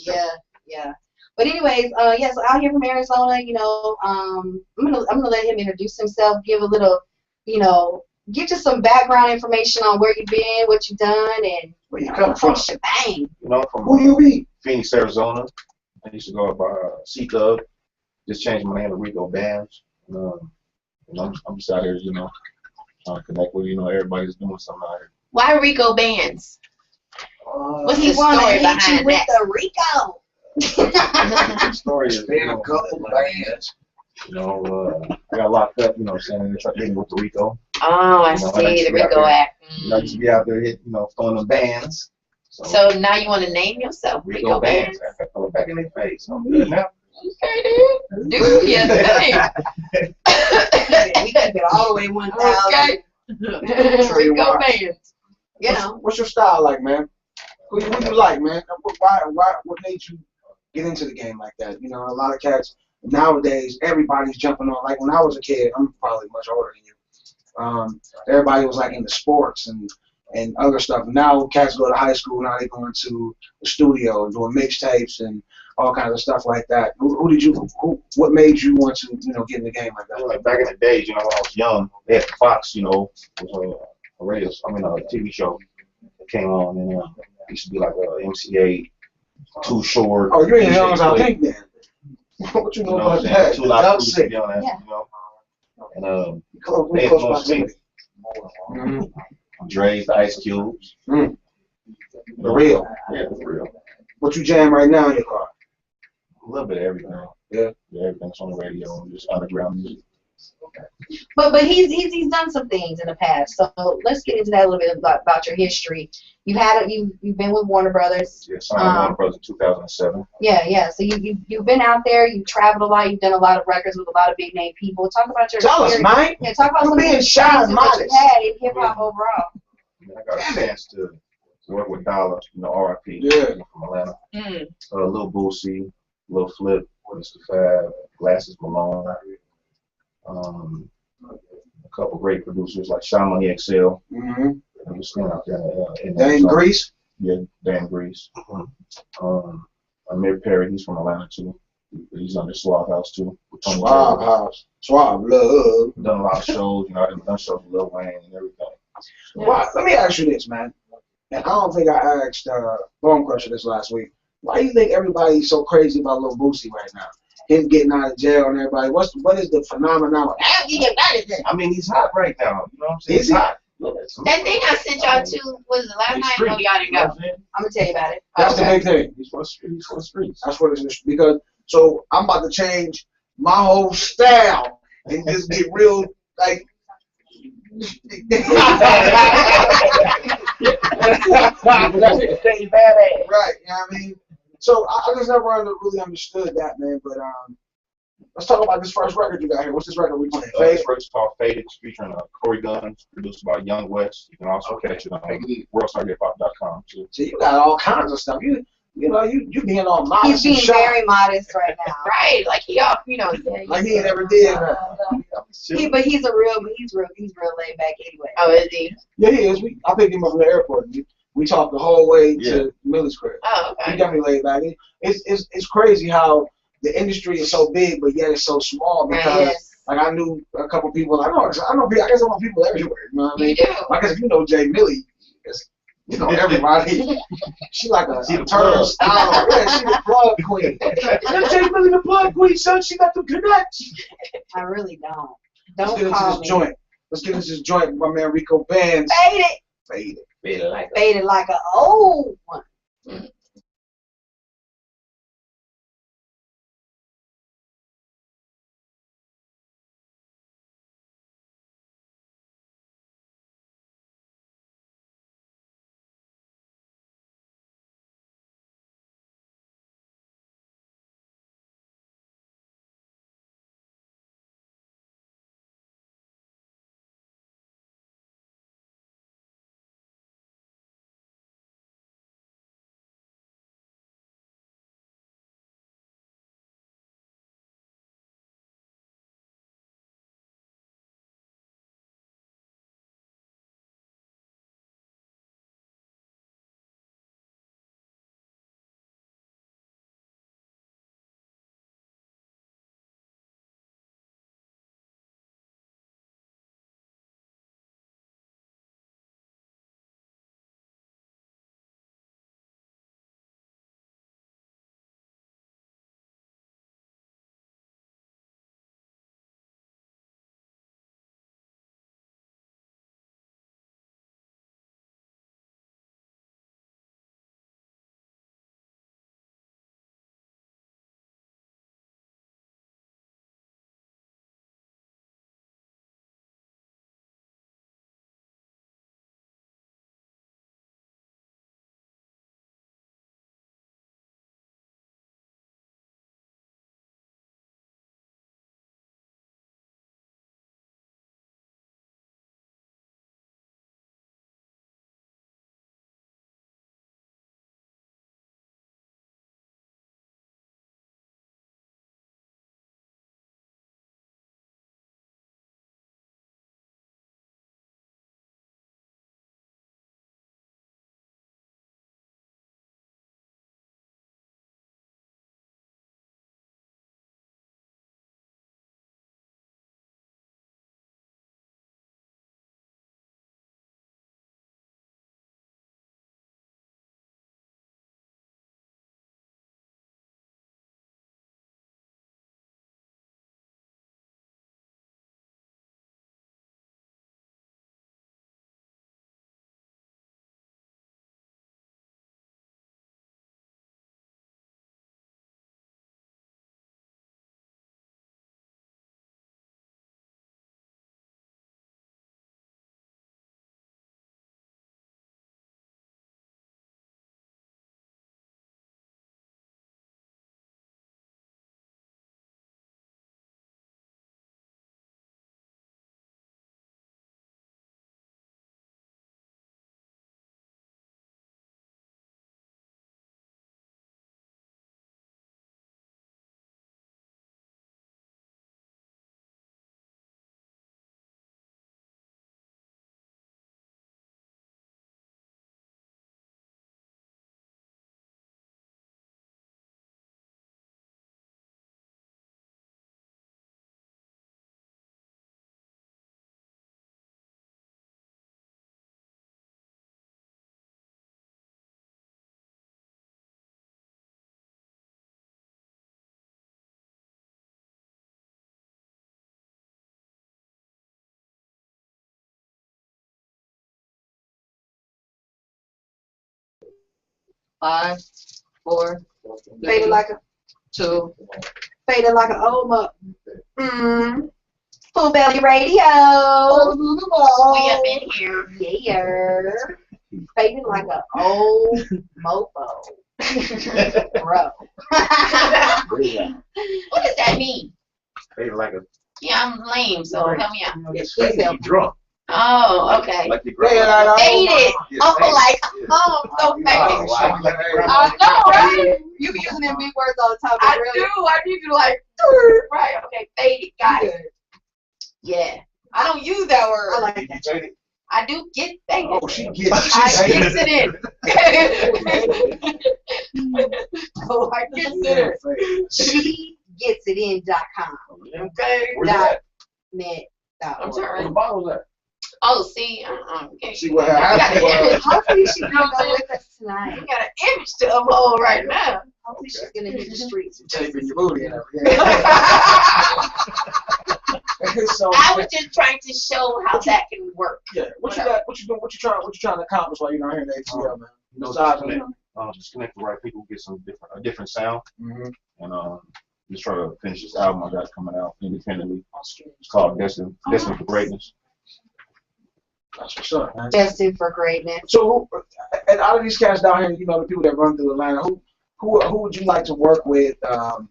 Yeah. But anyways, yeah, so out here from Arizona, you know, I'm gonna let him introduce himself, give a little, you know, give just some background information on where you've been, what you've done, and Where you come from? shebang. You know, from Who you be? Phoenix, Arizona. I used to go by C-Thug. Just changed my name to Rico Bands. You know, I'm just out here, you know, trying to connect with, you know, everybody's doing something out here. Why Rico Bands? What's He the wanna story hit you behind with that? the Rico. The story is, Been a couple bands. you know, I got locked up, you know what I'm saying, they tried to hit me with the Rico. Oh, I You know, see. The I Rico act. You know, I used to be out there hitting, you know, throwing them bands. So now you want to name yourself Rico Bands? I throw it back in their face. I'm good now. Okay, dude. Do your thing. We keep it all the way 1,000. Okay. Rico Bands. You know. What's your style like, man? Who you like, man? What made you get into the game like that? You know, a lot of cats nowadays, everybody's jumping on. Like when I was a kid, I'm probably much older than you. Everybody was like into sports and other stuff. Now cats go to high school. Now they go into the studio and doing mixtapes and all kinds of stuff like that. What made you want to, you know, get in the game like that? Like back in the days, you know, when I was young, they had Fox, you know, was a radio, a TV show that came on, and it used to be like MCA, Too Short. Oh, you ain't DJ young as I Quick, think then. What you know You know about what I'm saying? that? Too Loud I'm to sick. be on that, Yeah. you know. And Close they close influenced me. proximity. Mhm. Dre's, Ice Cubes. Mm. For real. Yeah, for real. What you jam right now in your car? A little bit of everything. Yeah. Everything's on the radio and just underground music. But he's done some things in the past. So let's get into that a little bit about your history. You've been with Warner Brothers. Yeah, signed with Warner Brothers in 2007. Yeah. So you've been out there. You've traveled a lot. You've done a lot of records with a lot of big name people. Talk about your Tell us, experience. man. Yeah, talk about You're some of being the shy and experiences that modest. you had in hip hop overall. I got a chance to work with Dollar, you know, R.I.P. Yeah. from Atlanta. Mm. Lil Boosie, Lil Flip, Mr. Fab, Glasses Malone. A couple great producers like Shaman XL. Mm-hmm. I'm just going out there in Dane Arizona. Grease. Yeah, Dan Grease. Amir Perry, he's from Atlanta too. He's under Suave House too. With Tony Suave Taylor. House. Suave Love. Done a lot of shows, you know, I've done shows with Lil Wayne and everything. Why, let me ask you this, man. And I don't think I asked Bone Crusher this last week. Why do you think everybody's so crazy about Lil Boosie right now? Him getting out of jail and everybody. What is the phenomenon? How you get out of jail? I mean, he's hot right now. You know what I'm saying? Is He's he? hot. That thing I sent y'all to was the last night. No, y'all didn't go. I'm gonna tell you about it. That's the big thing. He's for the streets. He's for the streets. That's what it is. Because so I'm about to change my whole style and just get real like. Right, you know what I mean? So I just never really understood that, man. But let's talk about this first record you got here. What's this record we playing? This record's called Faded, featuring Corey Guns, produced by Young West. You can also catch it on worldstarhiphop.com too. So you got all kinds of stuff. You being all He's modest and being shy. very modest right now. Right, like he off, you know. Like he ain't never did. But he's real laid back anyway. Oh, is he? Yeah, he is. I picked him up from the airport. We talked the whole way to Millie's crib. Oh, He okay. definitely laid back. It's crazy how the industry is so big, but yet it's so small because Yes. Like I knew a couple people. I know. I guess I know people everywhere. You know what I mean? You do. I guess if you know Jay Millie, you know everybody. She like a turnstile. Yeah, she the plug queen. That's Jay Millie, the plug queen, son. She got them connects. I really don't. Let's Don't get into call this me. joint. Let's get into this joint with my man Rico Bands. Fade it. Fade it. Feel like a Fade it like an old one. Five, four, Fade it like a two. fade it like an old mug. Full Belly Radio. We up in here. Yeah. Fade it like an old mofo. Bro. What does that mean? Fade like a. Yeah, I'm lame, so help me out. It's crazy drunk. Oh, okay. Like the Faded. Oh, like, oh, I'm so faded. I know, right? You be using them big words all the time. I really. do. I need to like, right? Okay, faded. Got it. Yeah. I don't use that word. I like that. I do get faded. Oh, she gets I gets it in. Oh, I Consider. She gets it in.com. Okay. Where's that? I'm Where sorry. the bottle's at? Oh, see, See what I got happened? an image. Hopefully she can go with us tonight. You got an image to uphold right now. Hopefully she's gonna hit the streets. Taping your booty and everything. So, I was just trying to show how that can work. yeah, what you got? What you doing? What you trying to accomplish while you're not here in the ATL, man? Just connect the right people, get a different sound, Mm-hmm. and just try to finish this album I got coming out independently. It's called Destined for Greatness. That's what's up, man. Destined for greatness. So, and out of these cats down here, you know, the people that run through Atlanta, who would you like to work with on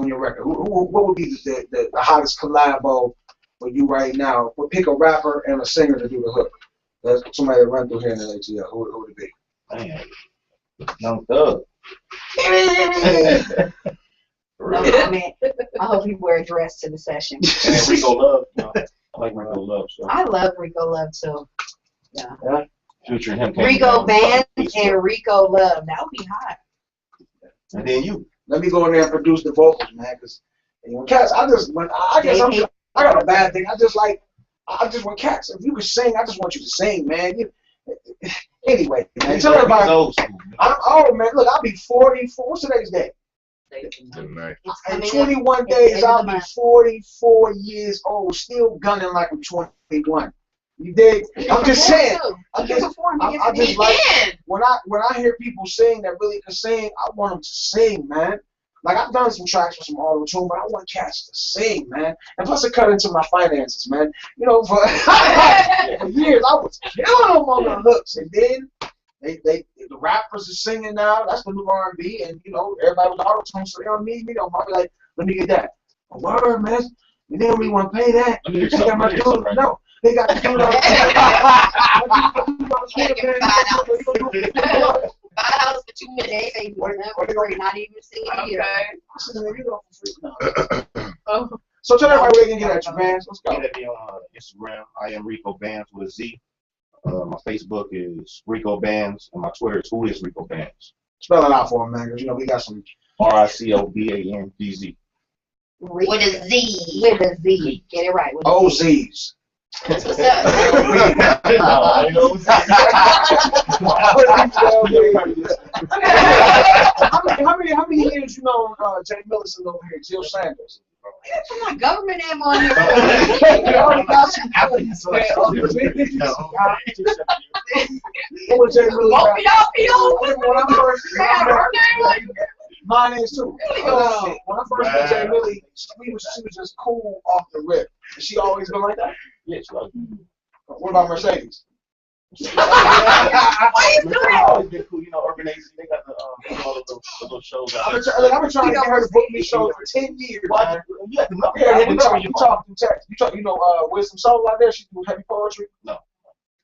your record? What would be the hottest collabo for you right now? We'll pick a rapper and a singer to do the hook. That's somebody that run through here in the ATL. Who would it be? Man, Young Thug. No comment. I hope you wear a dress to the session. And Rico Love. You know, I like Rico Love. So I love Rico Love too. Yeah. featuring him. Rico Band and Rico Love. That would be hot. And then you. Let me go in there and produce the vocals, man. Because when cats, I guess I got a bad thing. I just want cats. If you can sing, I just want you to sing, man. Anyway, man, tell everybody. Oh man, look, I'll be 44. What's today's day? In 21 days, I'll be 44 years old, still gunning like I'm 21. You dig? I'm just saying. I just like when I hear people sing that really can sing, I want them to sing, man. Like I've done some tracks with some auto tune, but I want cats to sing, man. And plus, it cut into my finances, man. You know, for years I was killing them on the hooks, and then the rappers are singing now. That's the new R&B, and you know everybody was auto tune, so they don't need me. They'll be like, let me get that. A word, man. And then we want to pay that. They got my dude. No, they got the dude on. $5 for 2 minutes. Not even singing here. So tell everybody where they can get at you, man. Let's go. Get at me on Instagram. I am Rico Bands with a Z. My Facebook is Rico Bands, and my Twitter is Who Is Rico Bands. Spell it out for him, man, because you know we got some. RICOBANDZ. With a Z. With a Z. Get it right. OZs. What's up? How many years you know Jay Millicent over here, Jill Sanders? Put my government name on here. What was Jay Millicent? When I first mine is too. When I first met Jay Millie, she was just cool off the rip. Has she always been like that? Yeah, she loves me. What about Mercedes? Why you doing Mercedes always been cool, you know. Urban AC, they got all the little shows out there. I've been trying to get her to book me shows for 10 years. Well, you have to know. Yeah, you talk through text. You know, Wisdom Soul out there. She do heavy poetry. No.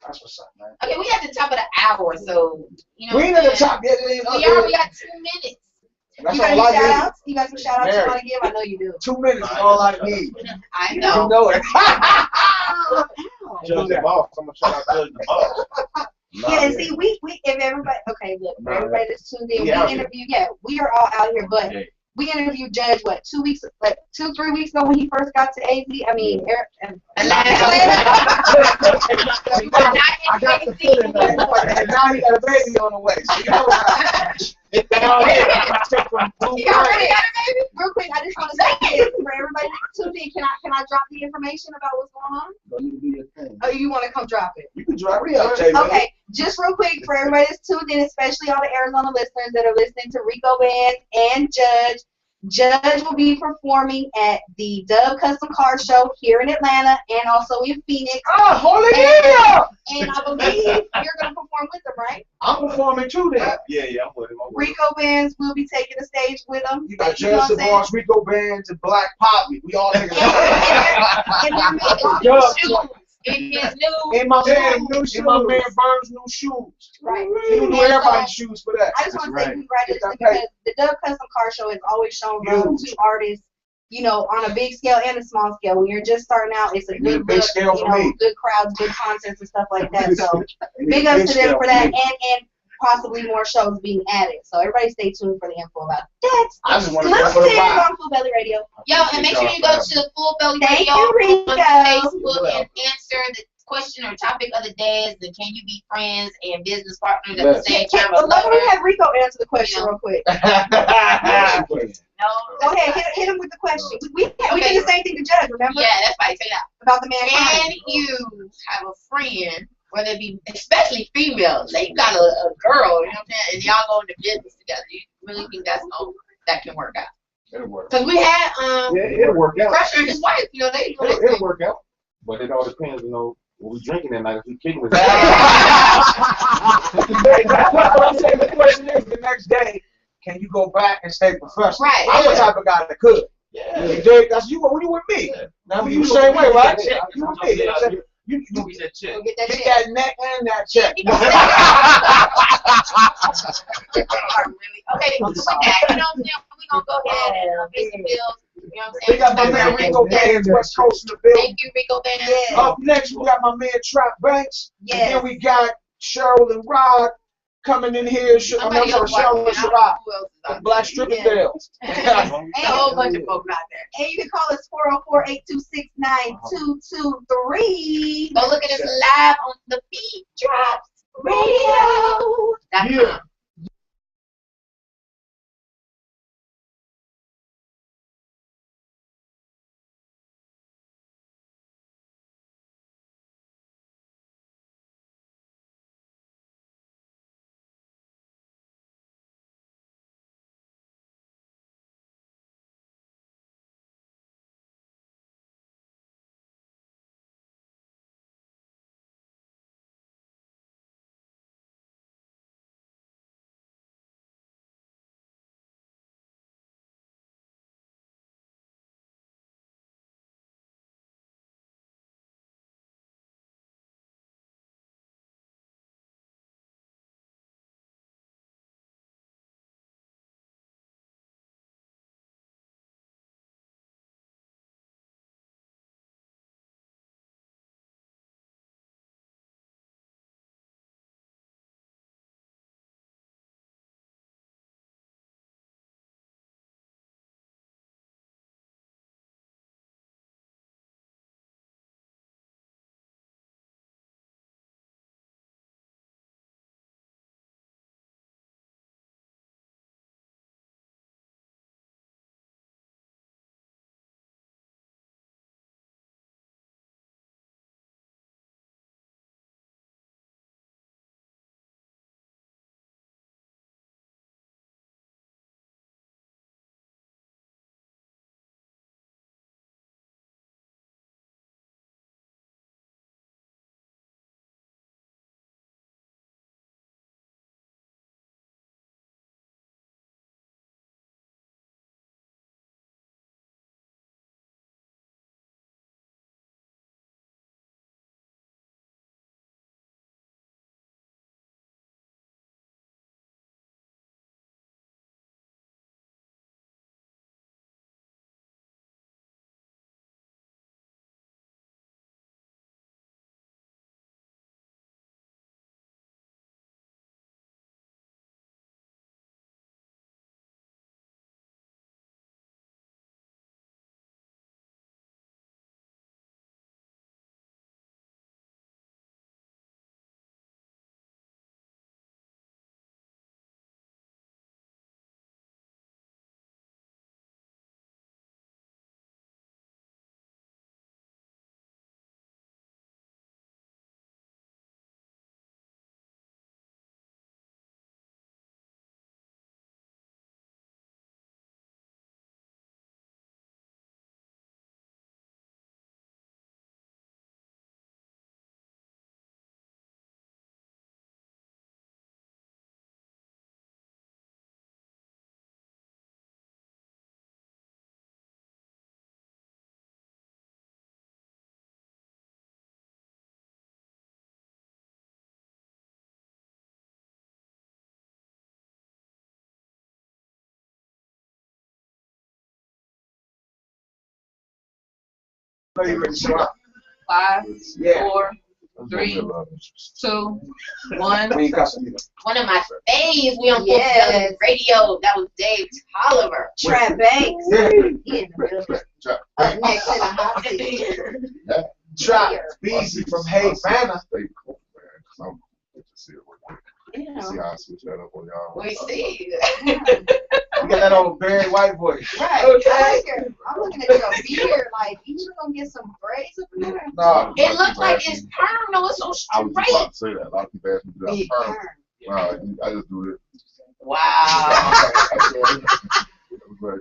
That's what's up, man. Okay, we at the top of the hour, so you know. We ain't at the top yet. We already got 2 minutes. That's You got all I any shout need. outs? You got some shout outs you want to give? I know you do. 2 minutes is all I need. I You know. know it. Judge the boss. I'm gonna shout out Judge the boss. Yeah, and see, we if everybody, okay, look, for everybody that's tuned in, we out interview, we are all out here, but Okay. we interviewed Judge, 2 weeks, 2-3 weeks ago when he first got to AZ. I mean, I got the feeling that. And now he got a baby on the way. So you know it's down here. You already got a baby? real quick, I just want to say this for everybody that's tuned in. Can I drop the information about what's going on? Don't need to do your thing. Oh, you want to come drop it? You can drop it up, Jay. Okay, just real quick for everybody that's tuned in, especially all the Arizona listeners that are listening to Rico Band and Judge. Judge will be performing at the Dub Custom Car Show here in Atlanta and also in Phoenix. Oh, holy yeah! And I believe you're going to perform with them, right? I'm performing too then. Yeah, I'm with him. Rico Bands will be taking the stage with them. You got You know Judge what I'm Boss, Rico Bands, and Black Poppy. We all niggas. And they're making Dub, In his new. and my man Burns' new shoes. right. He can do everybody's shoes for that. I just want to say right. congratulations because the Dub Custom Car Show has always shown love to artists, you know, on a big scale and a small scale. When you're just starting out, it's a Need a good big look, scale you for know, me. good crowds, good concerts and stuff like that. So Need a big ups big to them scale for that. me. And possibly more shows being added. So everybody stay tuned for the info about that. I just want to go for Exclusive the vibe. on Full Belly Radio. Yo, and make sure you go to Full Belly Thank Radio you, on Rico. Facebook and answer the question or topic of the day is the can you be friends and business partners at the same time? Let me have Rico answer the question real quick. No. Go ahead, hit him with the question. We did the same thing to Judge, remember? Yeah, that's right. Say that. About the man. Can you have a friend, whether it be, especially females, like you got a girl, you know what I'm saying, and y'all go into business together? You really think that can work out? It'll work. Because we had It'll work out. Pressure and his wife, you know, It'll work out. But it all depends, you know, what we drinking that night. If we kicking with That's what I'm saying. The question is, the next day, can you go back and stay professional? Right. I'm the type of guy that could. Yeah. You dig? That's you. When you with me. Now you the same way, right? You with me. You get that check. get that get shit. that neck and that check. Okay, with that, you know what I'm saying? We're going to go ahead and pay some bills. You know what I'm We saying? got my man Rico Bands, West Coast in the building. Thank you, Rico Band. Yeah. Up next, we got my man Trap Banks. Yes. And then we got Cheryl and Rod coming in here. Somebody else Cheryl and watching. I don't Sharad. know who else is out The Black Stripping Yeah. Bills. there. A whole bunch of folks out there. And you can call us 404-826-9223. Go look at us live on the Beat Drops Radio. Yeah. Favorite shot. 5, Yeah. 4, Let's go 3, with love interest. 2, 1. We ain't cussing either. One of my faves. We on Yes. Radio. That was Dave Tolliver. Trap Banks. Yeah. He in the building. Trap. Up next in the hot seat. Trap Beezy from Hey Vanna. Stay cool, man. 'Cause I'm good to see it real quick. Yeah. See how I switch that up on y'all. We see. You got that old Barry White voice. Right. I'm looking at your beard. Like, you just gonna get some braids up in there? No. It looks like it's perm. No, it's so I was just straight. about to say that. A lot of people ask me to do Big that. perm. I just do it. Wow.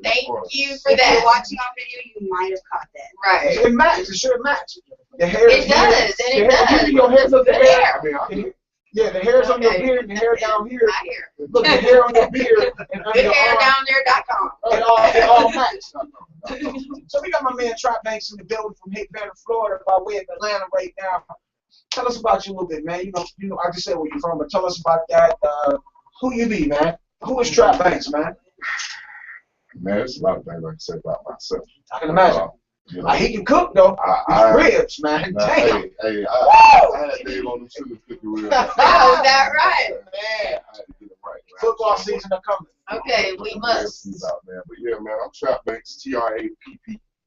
Thank you for If you're that. watching on video, you might have caught that. Right. It matches. It should match. The hair. It does, and it does. Your hair, look, the Good hair. hair. I mean, Yeah, the hair's on your Okay. beard and the hair down here. I hear. Look, the hair on your beard and under your arm. GoodHairDownThere.com. It all match. So we got my man Trap Banks in the building from Hey Vanna, Florida, by way of Atlanta right now. Tell us about you a little bit, man. You know, I just said where you're from, but tell us about that. Who you be, man? Who is Trap Banks, man? man, there's a lot of things I can say about myself. I can imagine. You know, He can cook though. I Ribs, man. nah, Damn. I had Dave on them sugar cookie ribs. Oh, is that right? Man. I had to get it right, man. Football season are coming. Okay, we must. Out, man. But yeah, man, I'm Trap Banks,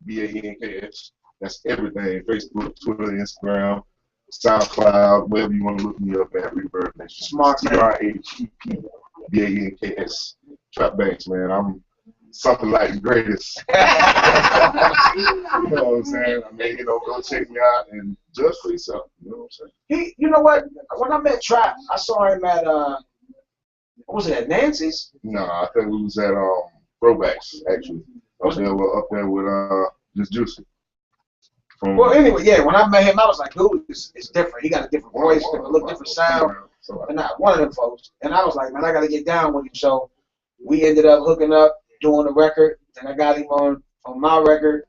TRAPPBANKS. That's everything. Facebook, Twitter, Instagram, SoundCloud, wherever you want to look me up at. Reverb Nation. Smart man. TRAPPBANKS. Trap Banks, man. I'm something like the greatest. You know what I'm saying? I mean, go check me out and judge for yourself. You know what I'm saying? You know what? When I met Trap, I saw him at what was it, at Nancy's? No, I think we was at Throwbacks actually. Up there with Just Juicy. Well, anyway, yeah. When I met him, I was like, dude, it's different. He got a different voice, different look, different sound. And one of them folks. And I was like, man, I got to get down with him. So we ended up hooking up, doing a record, and I got him on my record.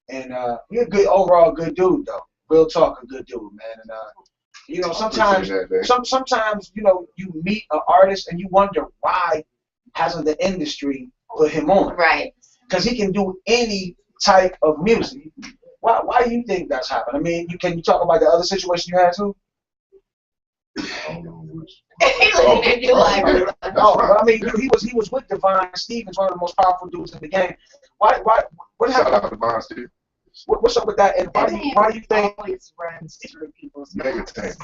And he's a good, overall good dude, though. Real talk, a good dude, man. And sometimes, sometimes you meet an artist and you wonder why hasn't the industry put him on? Right. Because he can do any type of music. Why do you think that's happened? I mean, can you talk about the other situation you had too? I don't know which. He looking at you like, I mean, he was with Divine Stevens, one of the most powerful dudes in the game. What Shout happened? out to Divine Stevens. What's up with that? And why do you think always runs through people's Mega minds. Tank.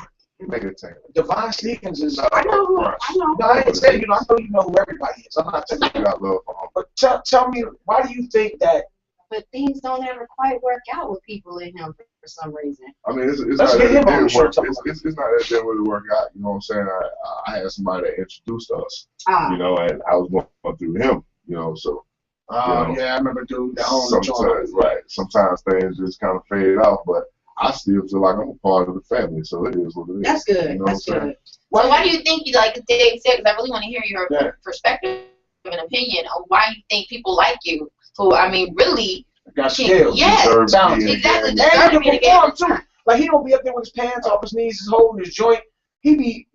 Mega Tank. Divine Stevens is? I know who. I know. No, I ain't saying I know you know who everybody is. I'm not saying. I got love for him. But tell me, why do you think that? But things don't ever quite work out with people in him for some reason. I mean, it's Let's not get him that on the it show, didn't work. talk It's not that it didn't really work out. You know what I'm saying? I had somebody that introduced us. Ah. You know, and I was going through him. You know, so. Yeah, I remember dude that owned the joint. Sometimes, right. Sometimes things just kind of fade off, but I still feel like I'm a part of the family, so it is what it is. That's good. You know That's what I'm good. So why do you think, like Dave said, because I really want to hear your Yeah. perspective and opinion on why you think people like you, who, I mean, really, Got skills. yeah, Deserve to sounds- be in the exactly. game. Deserve And to he be in the can game. perform too. Like he don't be up there with his pants off his knees, he's holding his joint. He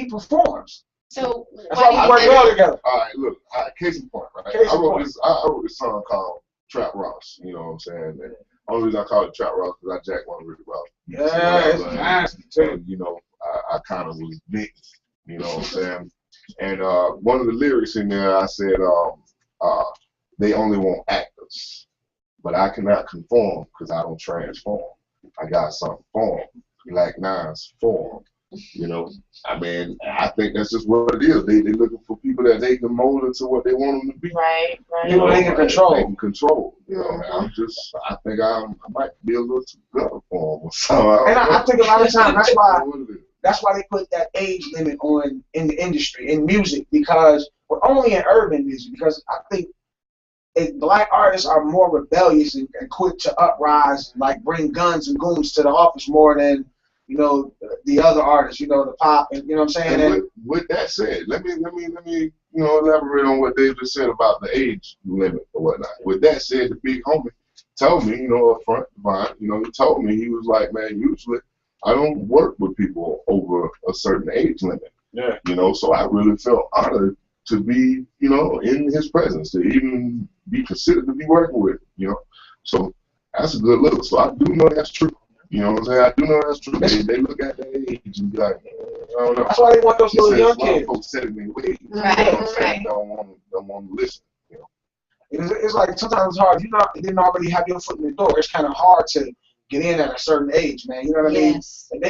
performs. So That's why we why work do you well think together. All right, look, case in point, right? Case I in wrote point. this song called Trap Ross. You know what I'm saying? And the only reason I call it Trap Ross because I jacked one Rick Ross. Yeah, it's nasty too. And you know, I kind of was big. You know what I'm saying? And one of the lyrics in there, I said, they only want actors, but I cannot conform because I don't transform. I got something for 'em. Like Nas for 'em. You know, I mean, I think that's just what it is. They looking for people that they can mold into what they want them to be. Right, right. People they can control. They can control. You know, and I think I might be a little too good for them. So And I think a lot of times that's why what it is. that's why they put that age limit on in the industry, in music, because we're only in urban music, because I think black artists are more rebellious and quick to uprise, like bring guns and goons to the office more than, the other artists, the pop, and you know what I'm saying? And with that said, let me elaborate on what Dave just said about the age limit or whatnot. With that said, the big homie told me, up front, Divine, he told me, he was like, man, usually I don't work with people over a certain age limit. Yeah. So I really felt honored to be, in his presence, to even be considered to be working with, So that's a good look. So I do know that's true. You know what I'm saying? I do know that's true. They look at their age and be like, I don't know. That's why they want those little young A lot of kids. folks set in their ways. Right, You know what I'm saying? right. Don't want to listen. You know? It's like sometimes it's hard. If you didn't already have your foot in the door, it's kind of hard to get in at a certain age, man. You know what I mean? Yes. And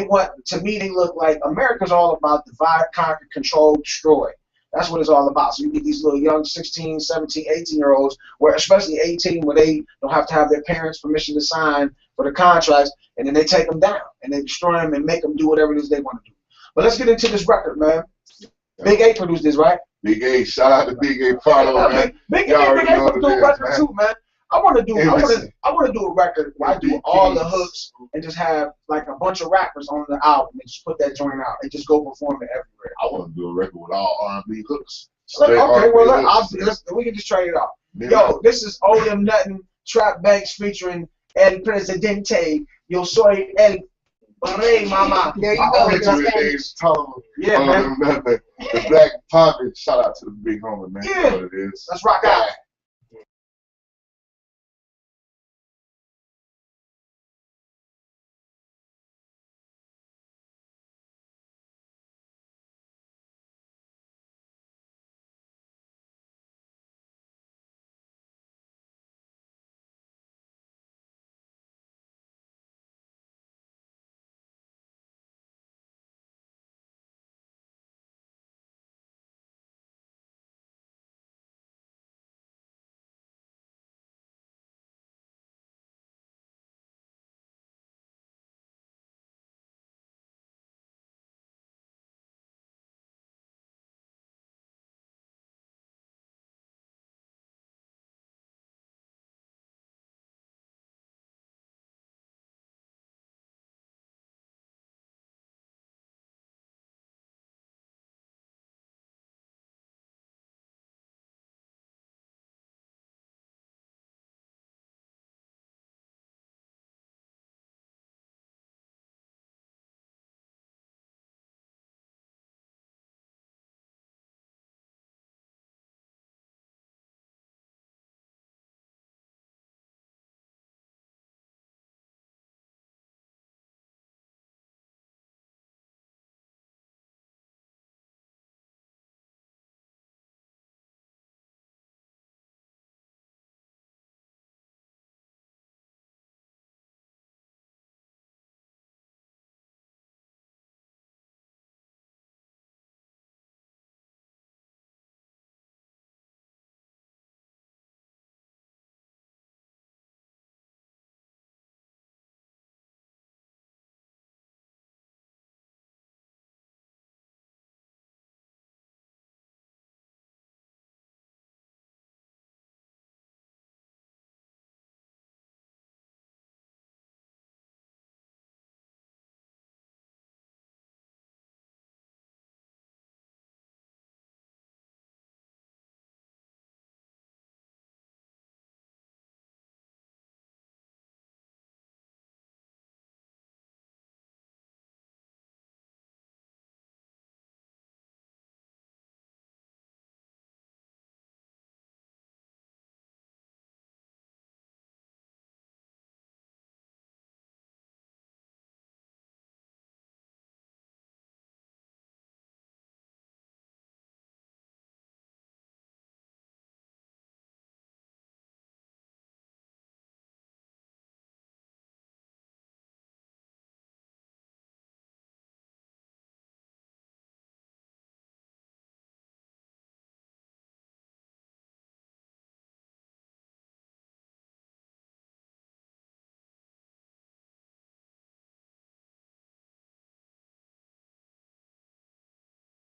to me, they look like America's all about divide, conquer, control, destroy. That's what it's all about. So you get these little young 16, 17, 18-year-olds, where especially 18, where they don't have to have their parents' permission to sign for the contracts, and then they take them down and they destroy them and make them do whatever it is they want to do. But let's get into this record, man. Big A produced this, right? Big A, shout out to Big A Follow, man. Big Y'all A already know produced what a it is, record man. too, man. I want to do a record where I do Big all the keys. hooks and just have like a bunch of rappers on the album and just put that joint out and just go perform it everywhere. I want to do a record with all R&B hooks. Okay, Straight well, R&B hooks. we can just trade it off. Yeah. Yo, this is Odom Nuttin, Trap Banks featuring El Presidente. Yo soy el rey, mama. There you go. Picture of Dave's tongue. Yeah, man. The Black Pocket. Shout out to the big homie, man. Yeah. You know what it is. Let's rock out.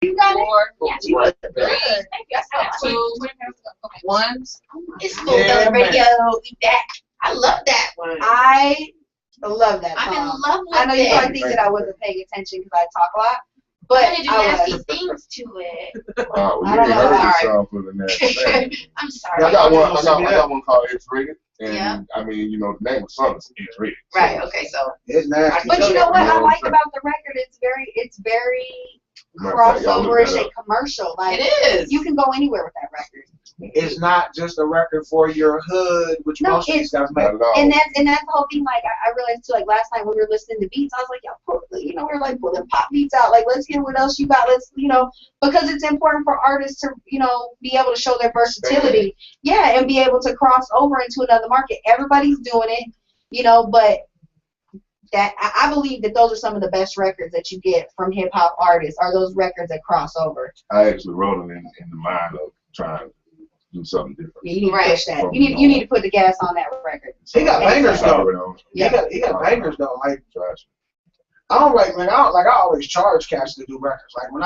You got it? Yeah, you look good. Thank you. I got 2, 1. It's Full Yeah, Dub man. Radio. We back. I love that one. I love that I'm in song. love with I know you it. probably think that I wasn't paying attention because I talk a lot, I'm but gonna do I nasty was. things to it. Well, I you don't ain't know. heard this Sorry. song for the next. I'm sorry. I got one. I got one called X-Rated, and Yeah. I mean, you know, the name of the song is X-Rated. Right. Okay. So It's nasty. But you know what You know I what like I'm about the record? It's very Matter of fact, y'all look crossover-ish that and commercial. Like it is. you can go anywhere with that record. It's not just a record for your hood, which No, most of these guys make. Not at all. And that's the whole thing. Like I realized too. Like last night when we were listening to beats, I was like, we were like pulling pop beats out. Like let's hear what else you got. Let's because it's important for artists to be able to show their versatility. Yeah, and be able to cross over into another market. Everybody's doing it, but that I believe that those are some of the best records that you get from hip hop artists. Are those records that cross over? I actually wrote them in the mind of trying to do something different. Yeah, you need to push that. You need to put the gas on that record. He got bangers though. Yeah. He got bangers though. Like Trash. I don't I always charge cats to do records. Like when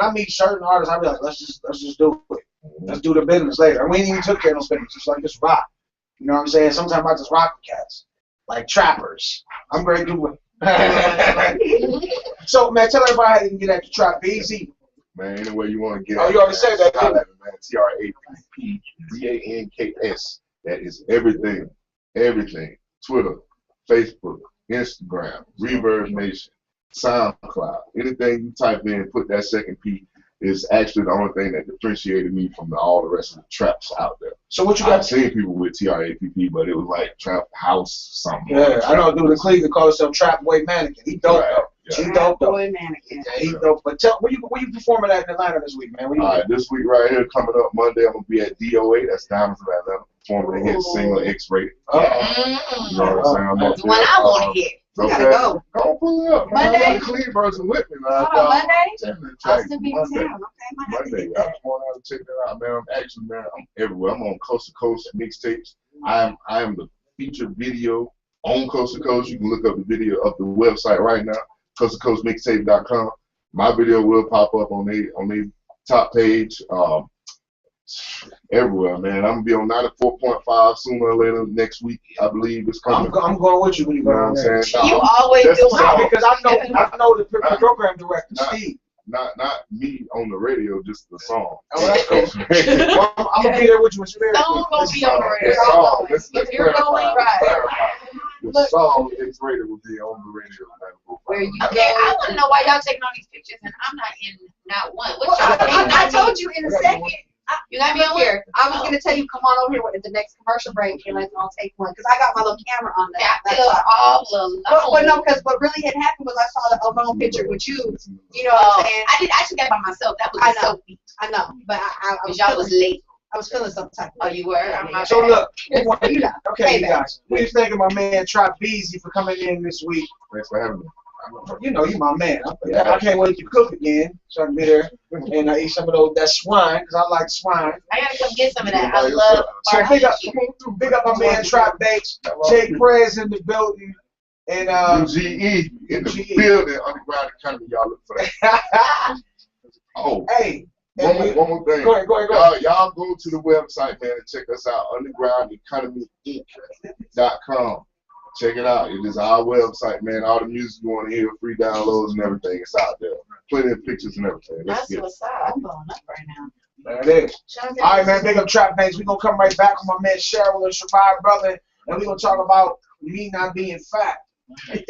I meet certain artists, I be like, let's just do it. Let's do the business later. And we ain't even took care of no spending. Just like just rock. You know what I'm saying? Sometimes I just rock with cats. Like trappers. I'm great doing. So man, tell everybody how you can get at the Trap Easy. Man, anywhere you want to get Oh, you already said that, didn't you? Man, TRAPPDANKS. That is everything. Everything. Twitter, Facebook, Instagram, Reverb Nation, SoundCloud. Anything you type in, put that second P, is actually the only thing that differentiated me from all the rest of the traps out there. So what you got? I've seen people with TRAPP, but it was like Trap House something. Yeah, I know a dude in Cleveland call himself Trap Boy Mannequin. He dope though. Yeah. He dope though. Boy Mannequin. Yeah, he dope. But tell where you performing at in Atlanta this week, man? All right, this week right here, coming up Monday, I'm going to be at DOA, that's Diamonds of Atlanta, performing the hit single X-Rated. You know what I'm saying? I'm up The one I want to hear. We gotta go. Go pull it up. Monday? I got a clean version with me, man. Hold on, Monday? Definitely I'll check still be in Monday. town. Okay, might have to Monday. get I that. just want y'all to check that out, man. I'm everywhere. I'm on Coast to Coast mixtapes. I am the featured video on Coast to Coast. You can look up the video up the website right now, coasttocoastmixtape.com. My video will pop up on the top page. Everywhere, man. I'm gonna be on 94.5 sooner or later next week. I believe it's coming. I'm going with you when you You know go what on I'm there. saying? You always That's do the it. song. Because I know the program director, Steve. Not me on the radio, just the song. Oh, that's cool. Well, I'm gonna be there with you when you're there. Someone gonna be on the The radio. song, let's If you're clarify, going, let's right. clarify. The song X-Rated will be on the radio. Where you Okay, I want to know why y'all taking all these pictures and I'm not in not one. What y'all I told you in a second. You got me on Here, here. I was gonna tell you, come on over here at the next commercial break, and let's all take one, because I got my little camera on that. I feel all alone. But no, because what really had happened was I saw the alone picture with you. You know what I'm saying? I did. I took that by myself. That was I a know. selfie. I know, but I Cause y'all was late. I was feeling some type. Oh, you were. I'm not So bad. look, You know. okay, Hey, you guys. We thanking my man Trap Beezy for coming in this week. Thanks for having me. You know, you my man. I can't wait to cook again, so I can be there and I eat some of that swine because I like swine. I gotta come get some of that. I love So barbecue. big up my man Trap Bates, Jay Prez in the building, and UGE in the building, Underground Economy. Y'all look for that. Oh, hey, one more thing. Go ahead. Y'all go to the website, man, and check us out. UndergroundEconomyInc.com. Check it out. It is our website, man. All the music you want to hear, free downloads and everything. It's out there. Plenty of pictures and everything. Let's That's get it. what's up. I'm blowing up right now. There it is. All right, man. Big up Trap Bates. We're going to come right back with my man Cheryl and Shabbat Brother, and we're going to talk about me not being fat. And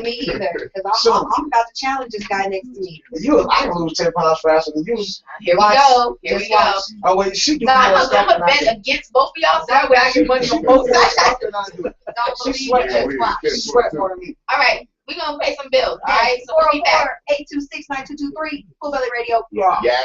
me either, because I'm about to challenge this guy next to me. I can lose 10 pounds faster than you. Here we Watch. go. Here we Just go. watch. Oh, wait, she do No, more I'm stuff gonna than I bet do. against both of y'all, so that way I get money on both sides. Don't She believe sweat. it, just watch. She sweat more than me. All right, we're gonna pay some bills. All right, so we'll be back. 404-826-9223, Full Belly Radio. Yeah. Yeah.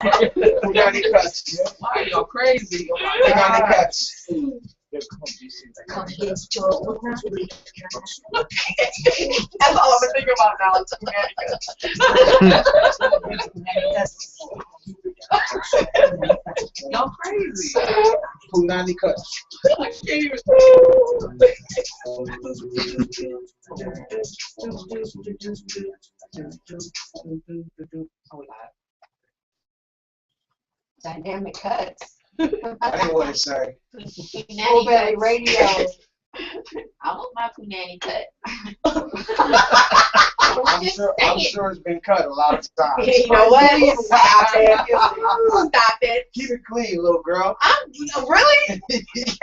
Punani cuts. Why y'all crazy? Oh my Punani God. cuts. Come against your That's all I'm thinking about now. Y'all crazy. Punani cuts. I can't even. Dynamic cuts. I didn't want to say. Full belly radio. I want my punani cut. I'm sure it's been cut a lot of times. You know what? Stop it. Stop it. Keep it clean, little girl. Really?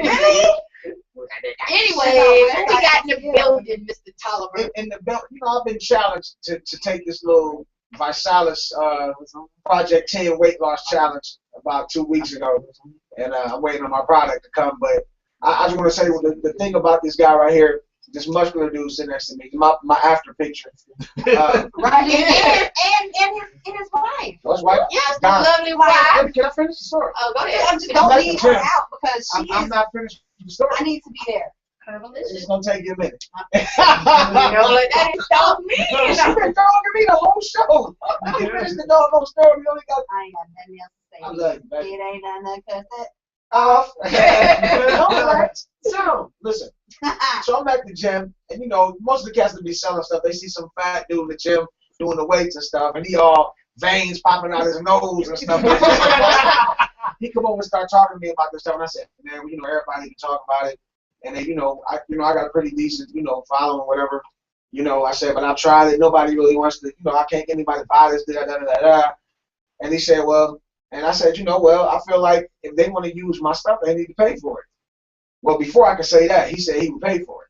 Really? Anyway, we got in the building, Mr. Tolliver. In the belt, I've been challenged to take this little Visalis Project 10 weight loss challenge about 2 weeks ago, and I'm waiting on my product to come. But I just want to say the thing about this guy right here, this muscular dude sitting next to me, my after picture. Right here. And his wife. What's wife? Yes, the lovely wife. Can I finish the story? Oh, go ahead. Don't leave her out because I'm not finished the story. I need to be there. It's gonna take you a minute. You know what? That is so mean. She's been dogging me the whole show. I can finish the doggone story. We only got. I ain't got nothing else to say. I love you, baby. It ain't nothing to cut that off. off. So listen. So I'm at the gym, and most of the cats that be selling stuff, they see some fat dude in the gym doing the weights and stuff, and he all veins popping out his nose and stuff. He come over and start talking to me about this stuff, and I said, man, everybody can talk about it. And then, I got a pretty decent, following, whatever. I said, but I've tried it. Nobody really wants to, I can't get anybody to buy this, da. And he said, well, and I said, I feel like if they want to use my stuff, they need to pay for it. Well, before I could say that, he said he would pay for it.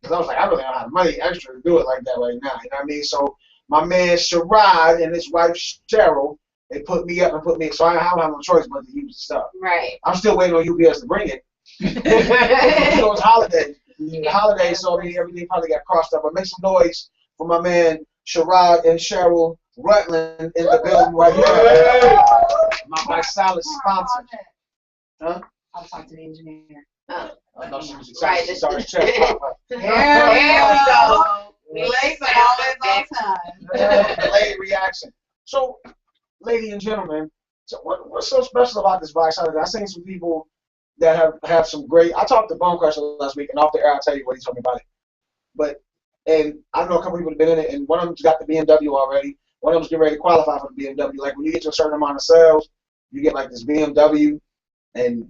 Because I was like, I really don't have money extra to do it like that right now. You know what I mean? So my man Sherrod and his wife Cheryl, they put me up and put me, so I don't have no choice but to use the stuff. Right. I'm still waiting on UPS to bring it. It's holiday. The holiday, so everything probably got crossed up. But make some noise for my man Sherrod and Cheryl Rutland in the building right here. My Visalis sponsor. Huh? I'll talk to the engineer. I know she was Right. excited. She saw his chest pop up. There we go. Late but always on time. Delayed reaction. So, ladies and gentlemen, so what's so special about this Visalis? I've seen some people that have some great. I talked to Bone Crusher last week, and off the air I'll tell you what he told me about it. And I know a couple people have been in it, and one of them's got the BMW already. One of them's getting ready to qualify for the BMW. Like when you get to a certain amount of sales, you get like this BMW, and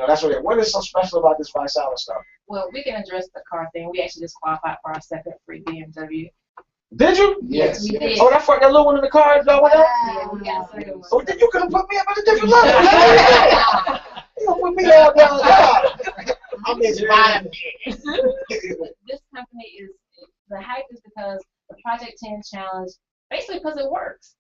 that's what is so special about this Visalis stuff. Well, we can address the car thing. We actually just qualified for our second free BMW. Did you? Yes, we did. Oh, that little one in the car is that one? Yeah, we got a second one. Oh, then you could have put me up at a different level. You gonna put me all down the I'm inspired. This company is, the hype is because the Project 10 challenge, basically because it works.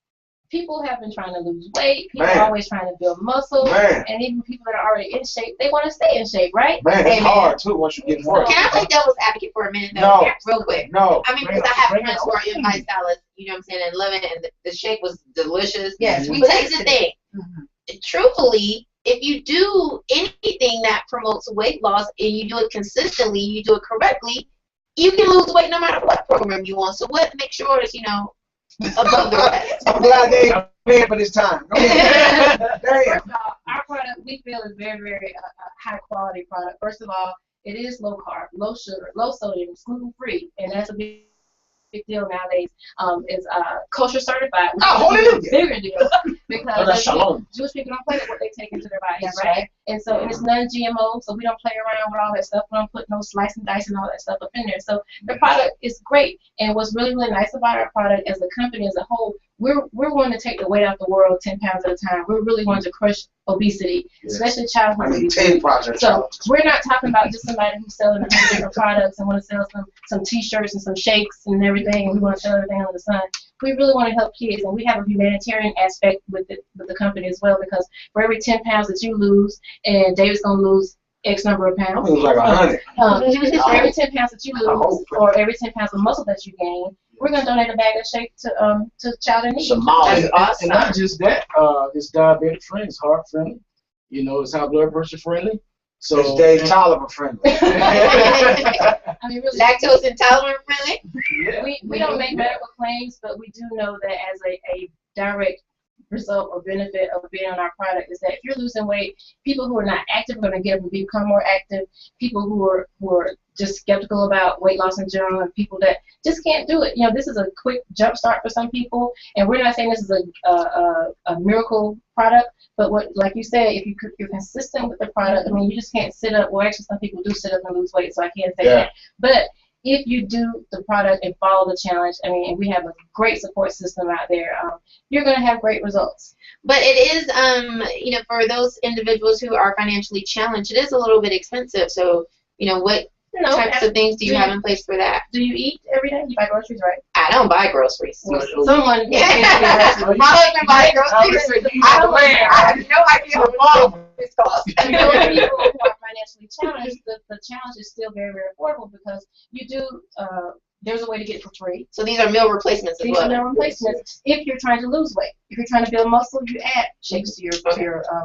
People have been trying to lose weight. People are always trying to build muscle. And even people that are already in shape, they want to stay in shape, right? Man, it's hard, too, once you get more. Can I play devil's advocate for a minute, though? No. Real quick. No. I mean, because I have friends who are in Visalis, you know what I'm saying, and love it, and the shake was delicious. Yes, but here's the thing. Truthfully, if you do anything that promotes weight loss and you do it consistently, you do it correctly, you can lose weight no matter what program you want. So what make sure it's, above the rest. I'm glad they ain't paying for this time. Damn. First of all, our product we feel is very, very high quality product. First of all, it is low carb, low sugar, low sodium, gluten free, and that's a big deal nowadays. Is kosher certified, which is a bigger deal because Jewish people don't play with what they take into their bodies, right? And so it's non-GMO, so we don't play around with all that stuff. We don't put no slice and dice and all that stuff up in there. So the product is great, and what's really, really nice about our product as a company as a whole, we're wanting to take the weight off the world 10 pounds at a time. We're really wanting to crush obesity, especially childhood obesity. 10 projects. So we're not talking about just somebody who's selling 100 different products and want to sell some T-shirts and some shakes and everything, and we want to sell everything under the sun. We really want to help kids, and we have a humanitarian aspect with the company as well, because for every 10 pounds that you lose, and David's going to lose X number of pounds. It was like 100. For every 10 pounds that you lose, or every 10 pounds of muscle that you gain, we're gonna donate a bag of shake to child in need. Somalia. That's awesome. And not just that, it's diabetic friendly, it's heart friendly, you know, it's high blood pressure friendly. So It's Dave Tolliver friendly. I mean, really, Lactose intolerant friendly. we don't make medical claims, but we do know that as a direct result or benefit of being on our product is that if you're losing weight, people who are not active are going to get up and become more active. People who are just skeptical about weight loss in general, and people that just can't do it. You know, this is a quick jump start for some people, and we're not saying this is a miracle product, but what, like you said, if you're consistent with the product, I mean, you just can't sit up. Well, actually, some people do sit up and lose weight, so I can't say that. But if you do the product and follow the challenge, I mean, and we have a great support system out there, you're going to have great results. But it is, you know, for those individuals who are financially challenged, it is a little bit expensive. So, you know, what types of things do you have in place for that? Do you eat every day? You buy groceries, right? I don't buy groceries. Someone My husband buys groceries. I don't buy. I have no idea what this costs. And those people who are financially challenged, the challenge is still very, very affordable because you do, there's a way to get it for free. So these are meal replacements as These well. are meal replacements. If you're trying to lose weight, if you're trying to build muscle, you add shakes to your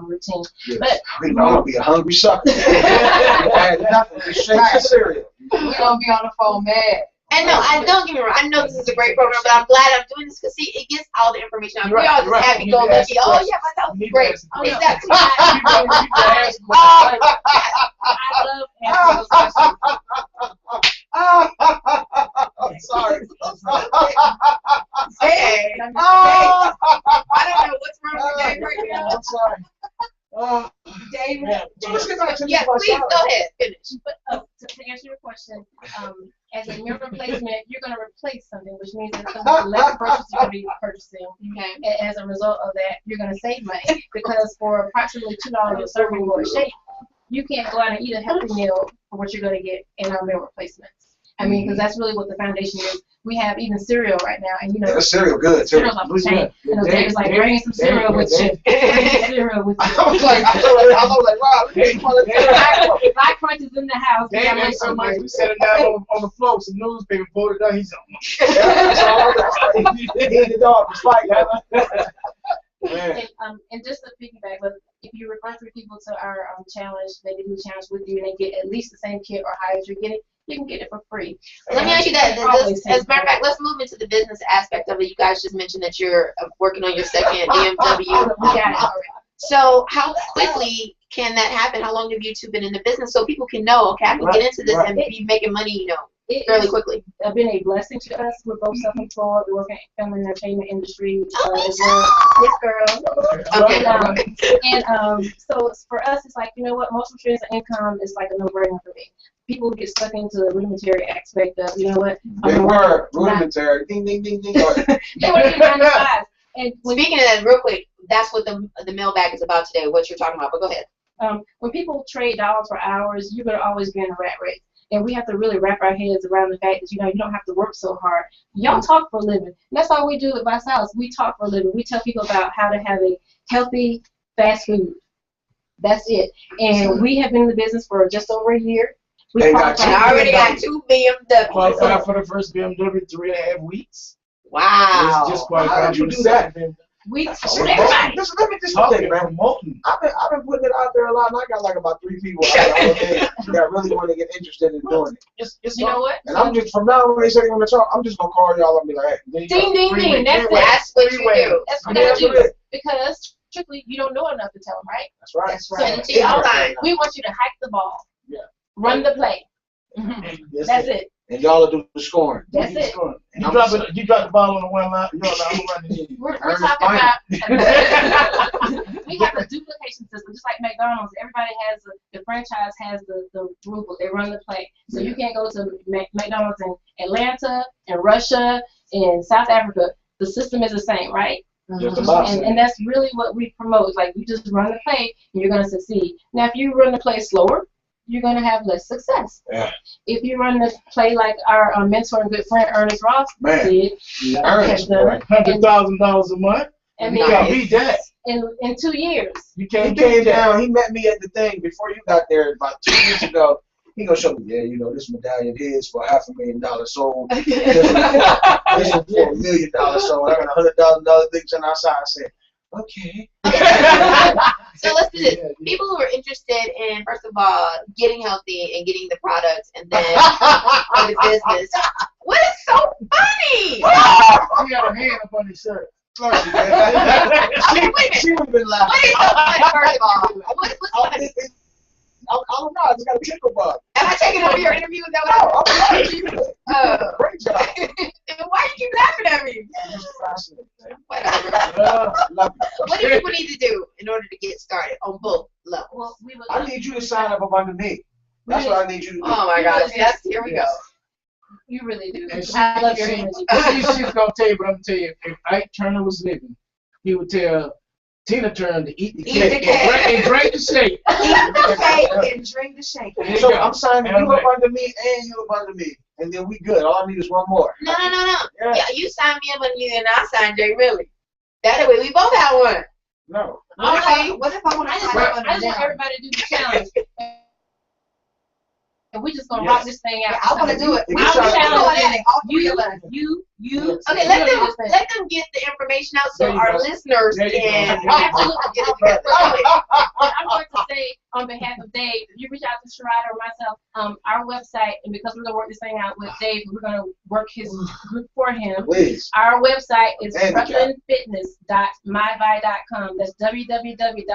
routine. Yes. But I'm gonna be a hungry sucker. I had nothing but shakes and cereal. We're gonna be on the phone mad. And no, I don't get me wrong. I know this is a great program, but I'm glad I'm doing this because see, it gets all the information out. We all just happy go lucky. Oh yeah, my health is great. Oh, no. Exactly. I love answering those questions. I'm sorry. Hey, I don't know what's wrong with Dave right now. I'm sorry. David. So let's get back to Yeah, this. please go ahead. Finish. But to answer your question, as a meal replacement, you're going to replace something, which means that some less purchases you're going to be purchasing. Okay. And as a result of that, you're going to save money because for approximately $2 a serving for a shake, you can't go out and eat a healthy meal for what you're going to get in our meal replacements. I mean, because that's really what the foundation is. We have even cereal right now, and you know, Yeah, cereal good too. cereal's off the chain. And David's like, bring some cereal with you. Cereal with you. I was like, wow, Black Crunch is in the house. Damn, We got so some much we set it down on the floor. Some newspaper voted down. He's the dog was like that. and just to piggyback, but if you refer three people to our challenge, they do the challenge with you, and they get at least the same kit or higher as you're getting, you can get it for free. Let me ask you that. As a matter of fact, let's move into the business aspect of it. You guys just mentioned that you're working on your second BMW. We got it already. So how quickly can that happen? How long have you two been in the business so people can know, okay, I can get into this and be making money, you know, fairly quickly? It's been a blessing to us. We're both self-employed. We work in the film and entertainment industry as well. Yes, girl. Okay. So for us, it's like, you know what, multiple streams of income is like a no-brainer for me. People get stuck into the rudimentary aspect of, you know what, Big word, rudimentary. Ding, ding, ding, ding. They want to be 9 to 5. And Speaking of that, real quick, that's what the mailbag is about today, what you're talking about, but go ahead. when people trade dollars for hours, you're going to always be in a rat race. And we have to really wrap our heads around the fact that, you know, you don't have to work so hard. Y'all talk for a living. And that's all we do at Vice House. We talk for a living. We tell people about how to have a healthy fast food. That's it. And we have been in the business for just over a year. I already got 2 BMW. Qualified for the first BMW 3.5 weeks. Wow. Just qualified. How did you do that? We Let me just think, man. I've been putting it out there a lot, and I got like about 3 people that really want to get interested in doing it. You know what? And I'm just, from now on, when they say they want to talk, I'm just going to call y'all and be like, hey. Ding, ding, ding. That's what you do. That's what I do. Because strictly, you don't know enough to tell them, right? That's right. That's right. So we want you to hike the ball. Yeah. Run the play. That's it. And y'all will do the scoring. That's it. You drop the ball on the 1 line. I'm running in. We're talking about. We have a duplication system, just like McDonald's. Everybody has the franchise has the rule. They run the play. So you can't go to McDonald's in Atlanta and Russia and South Africa. The system is the same, right? And that's really what we promote. Like, you just run the play and you're going to succeed. Now, if you run the play slower, you're going to have less success. Yeah. If you run the play like our mentor and good friend Ernest Ross did, Ernest, $100,000 a month. I You can't beat that. in 2 years. You He can't came beat that. down. He met me at the thing before you got there about 2 years ago. He gonna show me, yeah, you know, this medallion here is for $500,000 sold. This is for $1 million sold. I got $100,000 things on outside. I said, okay. So let's do this. People who are interested in, first of all, getting healthy and getting the products, and then for the business. What is so funny? He got a hand up on his shirt. Wait a minute. She would have been laughing. What is so funny, first of all? What's funny? I don't know. I just got a tickle bug. Am I taking over your interview? Is that what Great job. Why you keep laughing at me? Whatever. What do people need to do in order to get started on both levels? Well, we would I need you to sign up under me. That's what I need you to do. Oh my gosh, here we go. You really do. And I love your energy. She's gonna tell you, but I'm gonna tell you, if Ike Turner was living, he would tell Tina Turner to eat the cake and drink the shake. Eat the cake and drink the shake. So I'm signing you up under me and you up under me, and then we good. All I need is one more. No. Yeah, you sign me up under you, and I sign Jay Millie. That way we both have one. No. What if I want to sign up I under just want them? everybody to do the challenge. And we just gonna rock this thing out. I want to do it. We I'll can challenge sign it. All three of us. You. Okay, let them get the information out so our listeners can Absolutely. get it together. And I'm going to say on behalf of Dave, if you reach out to Sharada or myself, our website, and because we're gonna work this thing out with Dave, we're gonna work his group for him. Please. Our website is Handicap. rutlandfitness.myvi.com. That's www.rut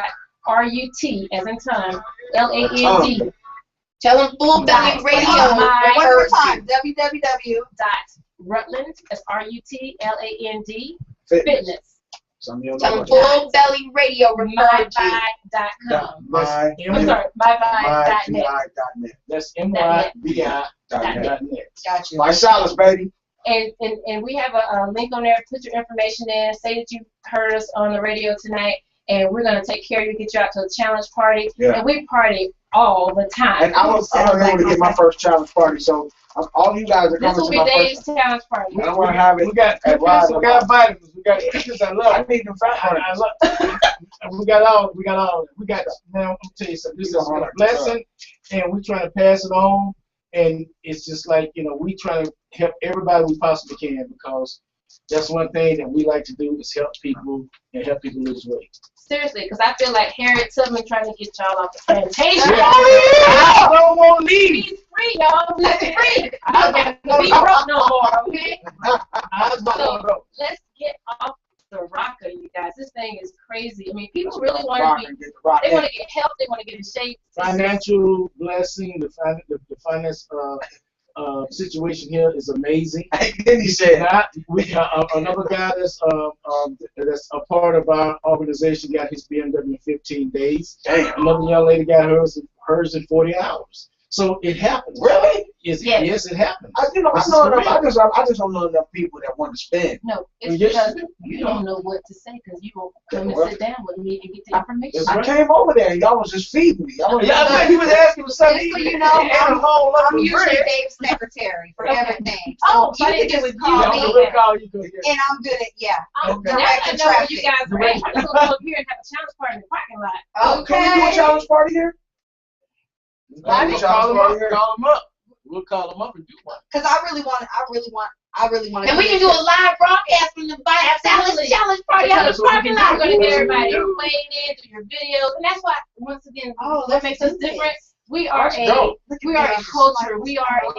as in time LAND. Tell them Full Belly Radio. One more time. Rutland, that's RUTLAND, fitness. Tell them Full Belly Radio. myvi.com. My I'm sorry, myvi.net. That's MYBI.net. Gotcha. My silence, baby. And we have a link on there. Put your information in. Say that you heard us on the radio tonight, and we're gonna take care of you. Get you out to a challenge party, and we party all the time. And I was able to get my first challenge party, so all you guys are This coming will to be my Dave's first. challenge party. I want to have it. We got at cookies, we got Ride vitamins, we got cookies. I love I it. need them fat I ones. we got all. We got now. I'm gonna tell you something. This is a blessing, and we're trying to pass it on. And it's just like, you know, we try to help everybody we possibly can, because that's one thing that we like to do is help people and help people lose weight. Seriously, because I feel like Harriet Tubman trying to get y'all off the plantation. I don't want to leave. He's free, y'all. He's free. I don't have to be broke no more, okay? So let's get off the rocker, you guys. This thing is crazy. I mean, people really want to be, they want to get help, they want to get in shape. Financial blessing, the finance situation here is amazing. Then he said, We got another guy that's a part of our organization got his BMW in 15 days. damn. Another young lady got hers in 40 hours. So it happens. Really? Yes, it happens. I don't know enough. I just don't know enough people that want to spend. No, it's Yes, because you don't know what to say, because you won't come and sit down with me and get the information. That's I right. came over there and y'all was just feeding me. I was He was asking for something. Just so you know, I'm usually Dave's secretary for everything. Oh, So but you it can was just call you. me, Yeah. and I'm good at, Oh, Okay. now direct I the know where traffic. you guys are at. I'm just going to go up here and have a challenge party in the parking lot. Can we do a challenge party here? Call them up. We'll call them up and do one. Because I really want to. And we can do a live broadcast from the Vice Absolutely. Challenge party out in the parking lot. We're going to get everybody to play in, do your videos. And that's why, once again, what makes us different, we are a culture. We are a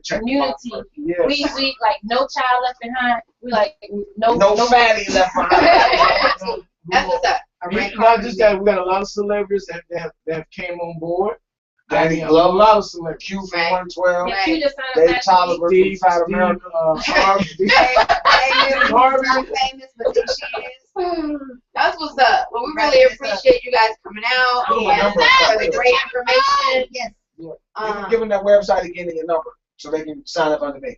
community. Yes. We like no child left behind. We like no fatty left behind. That's what's up. Not just that, we got a lot of celebrities that have came on board. Danny A lot of celebrities. Q from 112. Yeah, you just signed Dave up Tyler from Steve, Fat America. Famous, but then she is. That's what's up. Well, we really appreciate you guys coming out and for the great information. Yes. Give them that website again and your number so they can sign up under me.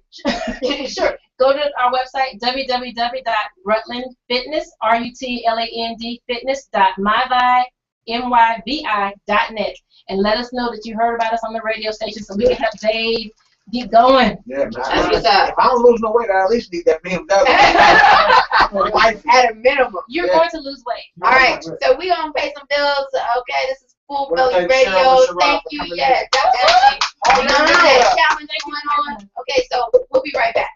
Sure. Go to our website, www.rutlandfitness, RUTLAND fitness.myvi.net, and let us know that you heard about us on the radio station so we can help Dave get going. Yeah, man. That's what's up. If I don't lose no weight, I at least need that BMW. At a minimum. You're going to lose weight. All right, so we gonna pay some bills. Okay, this is Full Wanna Belly thank Cheryl Radio. and Sharada Thank for you. coming Yeah, in. definitely. We're gonna do that challenge going on. Okay, so we'll be right back.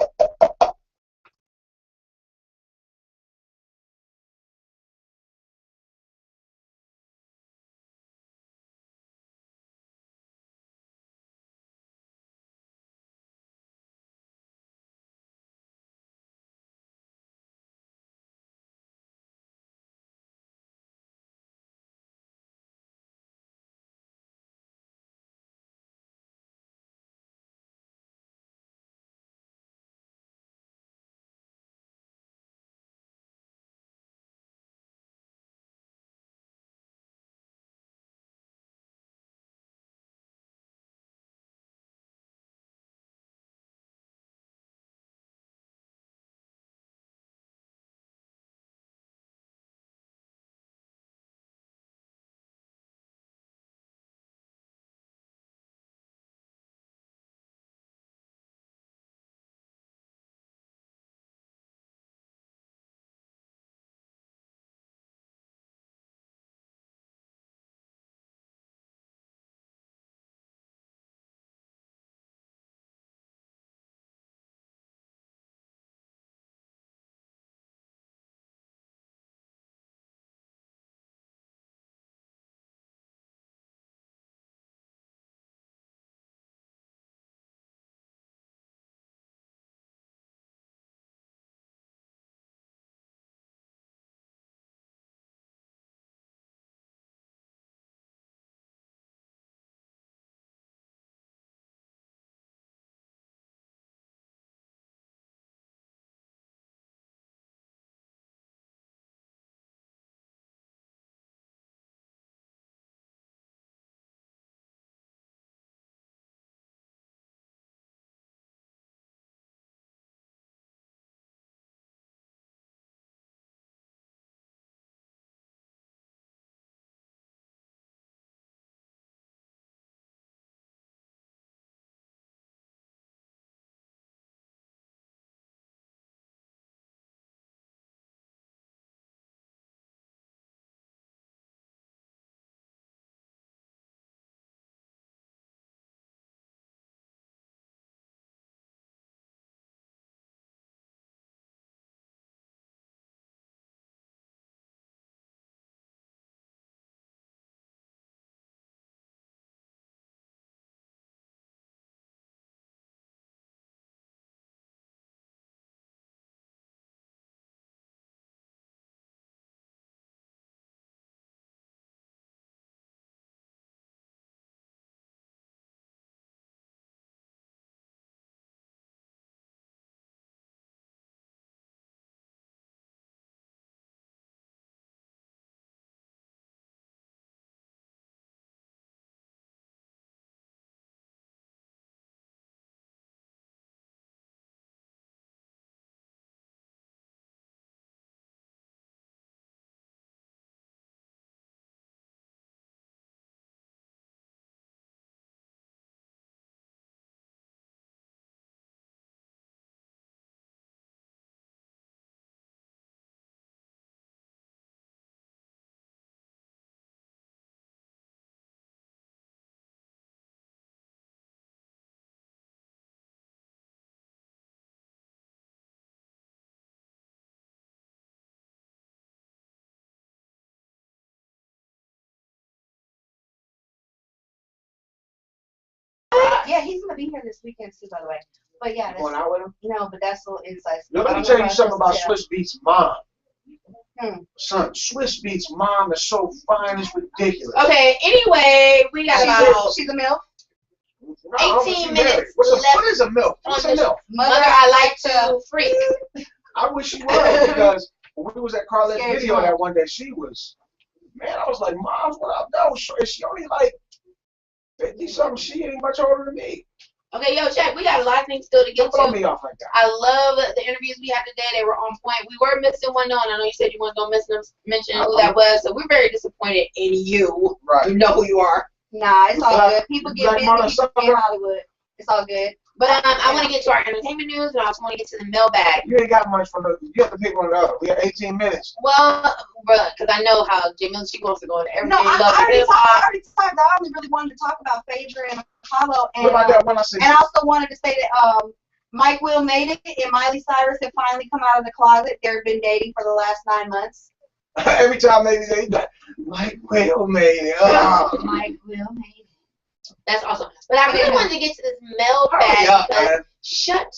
Yeah, he's gonna be here this weekend too, by the way. But yeah, You going out with him? no, but that's a little insight. Yo, let me tell you something about Swiss Beats' mom. Son, Swiss Beats' mom is so fine, it's ridiculous. Okay, anyway, we got about She's a MILF. No, 18 minutes what left is a milk? What's a on milk? Mother, I like to freak. I wish she was, because when we was at Carlette's Scared video you. that one day, she was, man, I was like, Mom, what up? No, she only like 50-something. She ain't much older than me. Okay, yo, check. We got a lot of things still to get Don't throw to. me off like that. I love the interviews we had today. They were on point. We were missing one on. I know you said you weren't going to mention who that was, so we're very disappointed in you. Right. You know who you are. Nah, it's all Black- good. People get Black busy Mama people in Sucker. Hollywood. It's all good. But I want to get to our entertainment news, and I also want to get to the mailbag. You ain't got much for the. You have to pick one or the other. We have 18 minutes. Well, because I know how Jamila, she wants to go into everything. No, I already talked. I only really wanted to talk about Phaedra and Apollo, and What about that one I said? and I also wanted to say that Mike Will made it, and Miley Cyrus had finally come out of the closet. They've been dating for the last 9 months. Every time maybe they Mike Will made it. Mike Will made it. That's awesome. But I really wanted to get to this mailbag Hurry up, because man. shut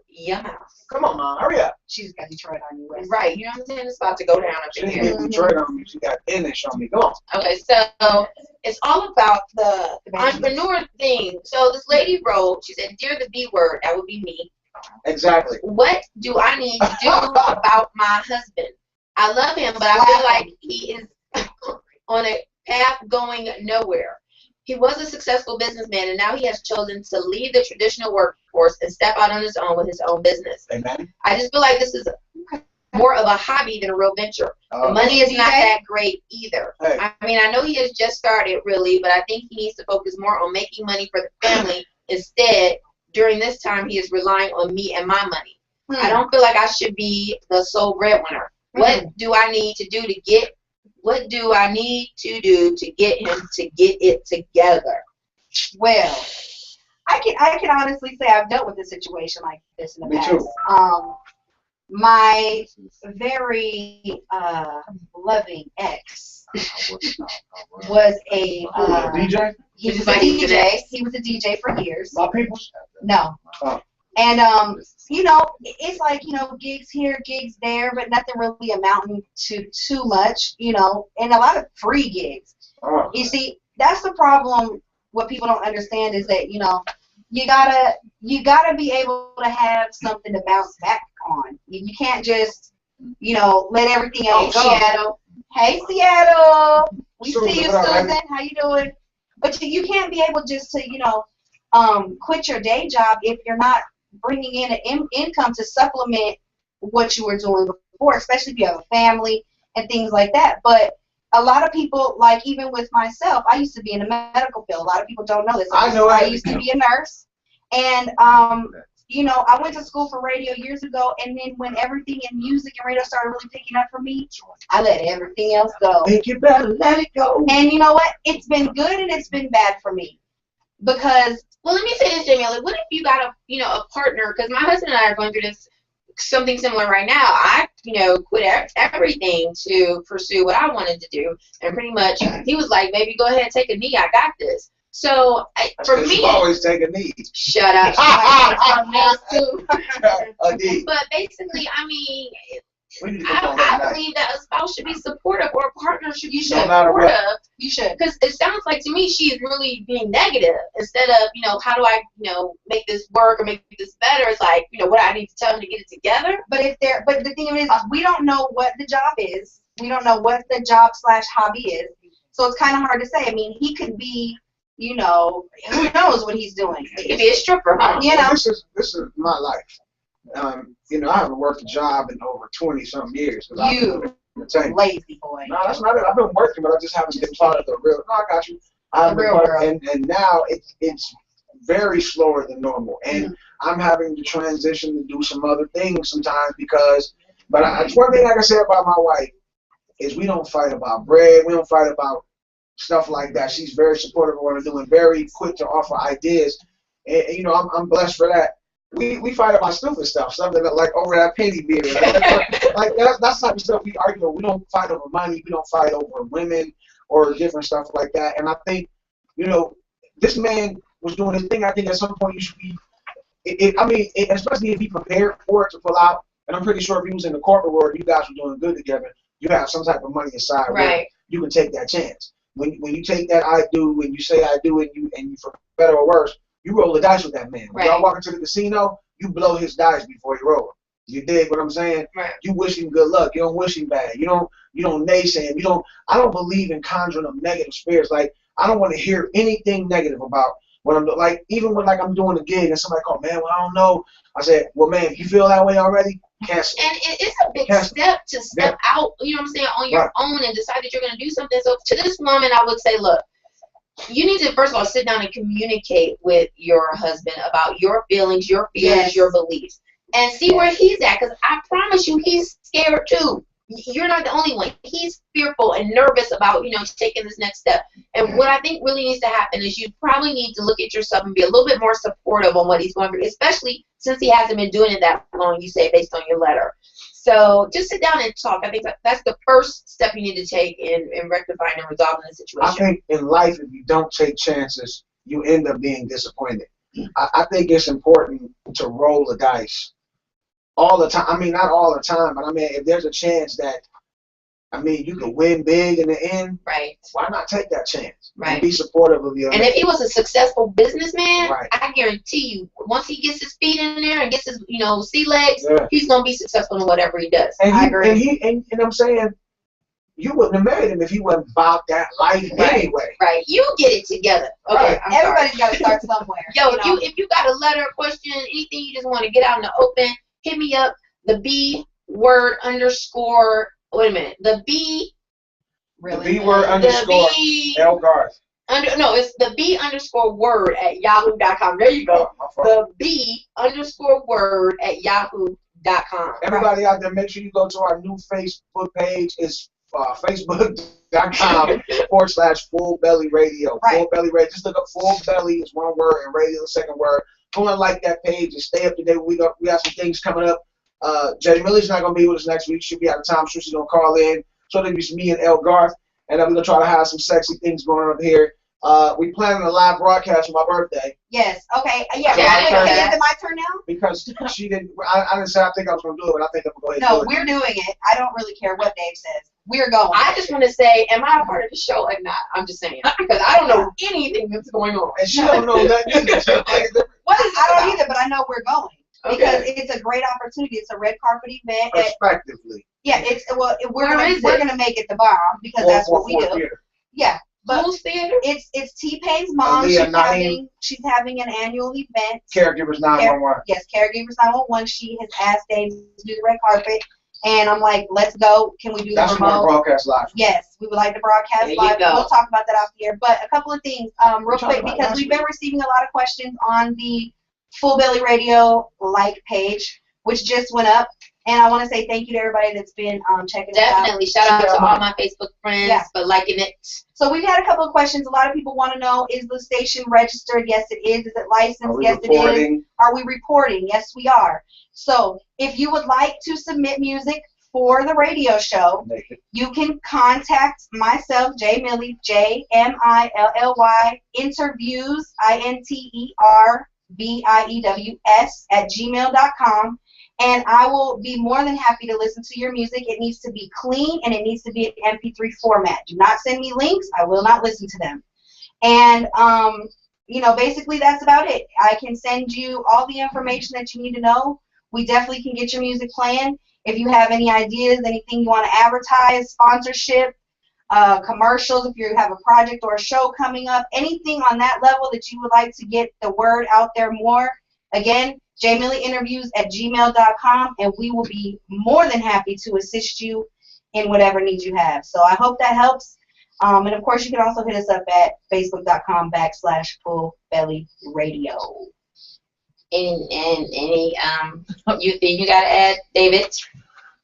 your mouth. Come on, man. Hurry up. She just got Detroit on you, West. Right, you know what I'm saying? It's about to go down up She in didn't here. get Detroit on me. She got English on me. Come on. Okay, so it's all about the entrepreneur thing. So this lady wrote, she said, "Dear the B word," that would be me. Exactly. "What do I need to do about my husband? I love him, but I feel like he is on a path going nowhere. He was a successful businessman, and now he has chosen to leave the traditional workforce and step out on his own with his own business. Amen. I just feel like this is more of a hobby than a real venture. The money is not that great either. Hey. I mean, I know he has just started, really, but I think he needs to focus more on making money for the family. Instead, during this time, he is relying on me and my money. I don't feel like I should be the sole breadwinner. What do I need to do to get him to get it together?" Well, I can honestly say I've dealt with a situation like this in the past. Too. My very loving ex was a DJ? he was a DJ. He was a DJ for years. My people? No. Oh. And you know, it's like, you know, gigs here, gigs there, but nothing really amounting to too much, you know, and a lot of free gigs. Oh. You see, that's the problem. What people don't understand is that, you know, you gotta be able to have something to bounce back on. You can't just, you know, let everything else go. Seattle. Hey, Seattle. We Susan, see you, what up, Susan. How you doing? But you can't be able just to, you know, quit your day job if you're not bringing in an income to supplement what you were doing before, especially if you have a family and things like that. But a lot of people, like even with myself, I used to be in the medical field. A lot of people don't know this. I used to be a nurse, and you know, I went to school for radio years ago, and then when everything in music and radio started really picking up for me, I let everything else go. Think you better let it go. And you know what? It's been good and it's been bad for me because. Well, let me say this, Jamila. What if you got a partner? Because my husband and I are going through something similar right now. I, quit everything to pursue what I wanted to do, and pretty much he was like, "Baby, go ahead, take a knee. I got this." So for me, you always take a knee. Shut up. But basically, I mean, I believe that a spouse should be supportive, or a partner should be supportive. You should, because it sounds like to me she's really being negative instead of, how do I, make this work or make this better. It's like, what I need to tell him to get it together. But the thing is, we don't know what the job is. We don't know what the job / hobby is. So it's kind of hard to say. I mean, he could be, who knows what he's doing. He could be a stripper, huh? This is my life. I haven't worked a job in over 20-something years. You lazy boy. No, that's not it. I've been working, but I just haven't been part of the real. No, I got you. The real world. And now it's very slower than normal, and I'm having to transition to do some other things sometimes because. But one thing I can say about my wife is we don't fight about bread. We don't fight about stuff like that. She's very supportive of what I'm doing, very quick to offer ideas, and I'm blessed for that. We fight about stupid stuff, something like over that penny beer. Like that's the type of stuff we argue. We don't fight over money. We don't fight over women or different stuff like that. And I think, this man was doing his thing. I think at some point you should be. Especially if he prepared for it to pull out. And I'm pretty sure if he was in the corporate world, you guys were doing good together. You have some type of money aside, right? You can take that chance. When you take that I do, when you say I do, and you for better or worse. You roll the dice with that man. When y'all walk into the casino, you blow his dice before you roll. You dig what I'm saying? Right. You wish him good luck. You don't wish him bad. You don't naysay him. I don't believe in conjuring up negative spirits. Like, I don't want to hear anything negative about what I'm doing. Like, even when I'm doing a gig and somebody called, man, well, I don't know. I said, well, man, if you feel that way already, cancel. And it's a big step to step out, on your own and decide that you're going to do something. So to this woman, I would say, look, you need to first of all sit down and communicate with your husband about your feelings, your fears, Yes. your beliefs, and see where he's at. Because I promise you, he's scared too. You're not the only one. He's fearful and nervous about, taking this next step. And what I think really needs to happen is you probably need to look at yourself and be a little bit more supportive on what he's going through, especially since he hasn't been doing it that long, you say, based on your letter. So just sit down and talk. I think that's the first step you need to take in rectifying and resolving the situation. I think in life, if you don't take chances, you end up being disappointed. I think it's important to roll the dice all the time. I mean, not all the time, but I mean, if there's a chance that, you could win big in the end, right? Why not take that chance? Right. And be supportive of your. And if he was a successful businessman, right. I guarantee you, once he gets his feet in there and gets his, sea legs, yeah. he's gonna be successful in whatever he does. And I agree. And I'm saying, you wouldn't have married him if he wasn't about that life anyway. Right. You get it together. Okay. Right. Everybody's got to start somewhere. Yo, if you got a letter, a question, anything you just want to get out in the open, hit me up. The B word underscore. Wait a minute. The B. Really? The B word underscore. L Garth. It's the B underscore word at yahoo.com. There you go. The B underscore word at yahoo.com. Everybody out there, make sure you go to our new Facebook page. It's facebook.com/Full Belly Radio. Right. Full Belly Radio. Just look up Full Belly is one word and radio the second word. Go and like that page and stay up to date. We got some things coming up. Jay Millie's not going to be with us next week. She'll be out of time. She's going to call in. So it'll be me and El Garth. And then we're going to try to have some sexy things going on up here. We planning a live broadcast for my birthday. Yes. Okay. Yeah. So Is it my turn now? Because she didn't. I didn't say I think I was going to do it, but I think I'm going to go ahead and do it. We're doing it. I don't really care what Dave says. We're going. I just want to say, am I a part of the show or not? I'm just saying. Because I don't know anything that's going on. And she don't know nothing either. I don't either, but I know we're going. Okay. Because it's a great opportunity. It's a red carpet event. Respectively. We're gonna make it the bar because that's what we do. Theater. Yeah. But whose theater? It's T-Pain's mom. She's having an annual event. Caregivers 911. Yes, Caregivers 911. She has asked Dave to do the red carpet, and I'm like, let's go. Can we do the remote? That's broadcast live. Yes, we would like to broadcast live. We'll talk about that off the air. But a couple of things, real quick, because we've been receiving a lot of questions on the Full Belly Radio like page, which just went up. And I want to say thank you to everybody that's been checking it out. Definitely. Shout out to all my Facebook friends for liking it. So we've had a couple of questions. A lot of people want to know, is the station registered? Yes, it is. Is it licensed? Yes, it is. Are we reporting? Yes, we are. So if you would like to submit music for the radio show, you can contact myself, J Millie, JMILLY, interviews, INTERVIEWS @gmail.com. And I will be more than happy to listen to your music. It needs to be clean, and it needs to be in MP3 format. Do not send me links. I will not listen to them. And, basically that's about it. I can send you all the information that you need to know. We definitely can get your music playing. If you have any ideas, anything you want to advertise, sponsorship, commercials, if you have a project or a show coming up, anything on that level that you would like to get the word out there more, again, jmillieinterviews @gmail.com, and we will be more than happy to assist you in whatever needs you have. So I hope that helps. And of course, you can also hit us up at facebook.com/fullbellyradio. And any you think you gotta add, David?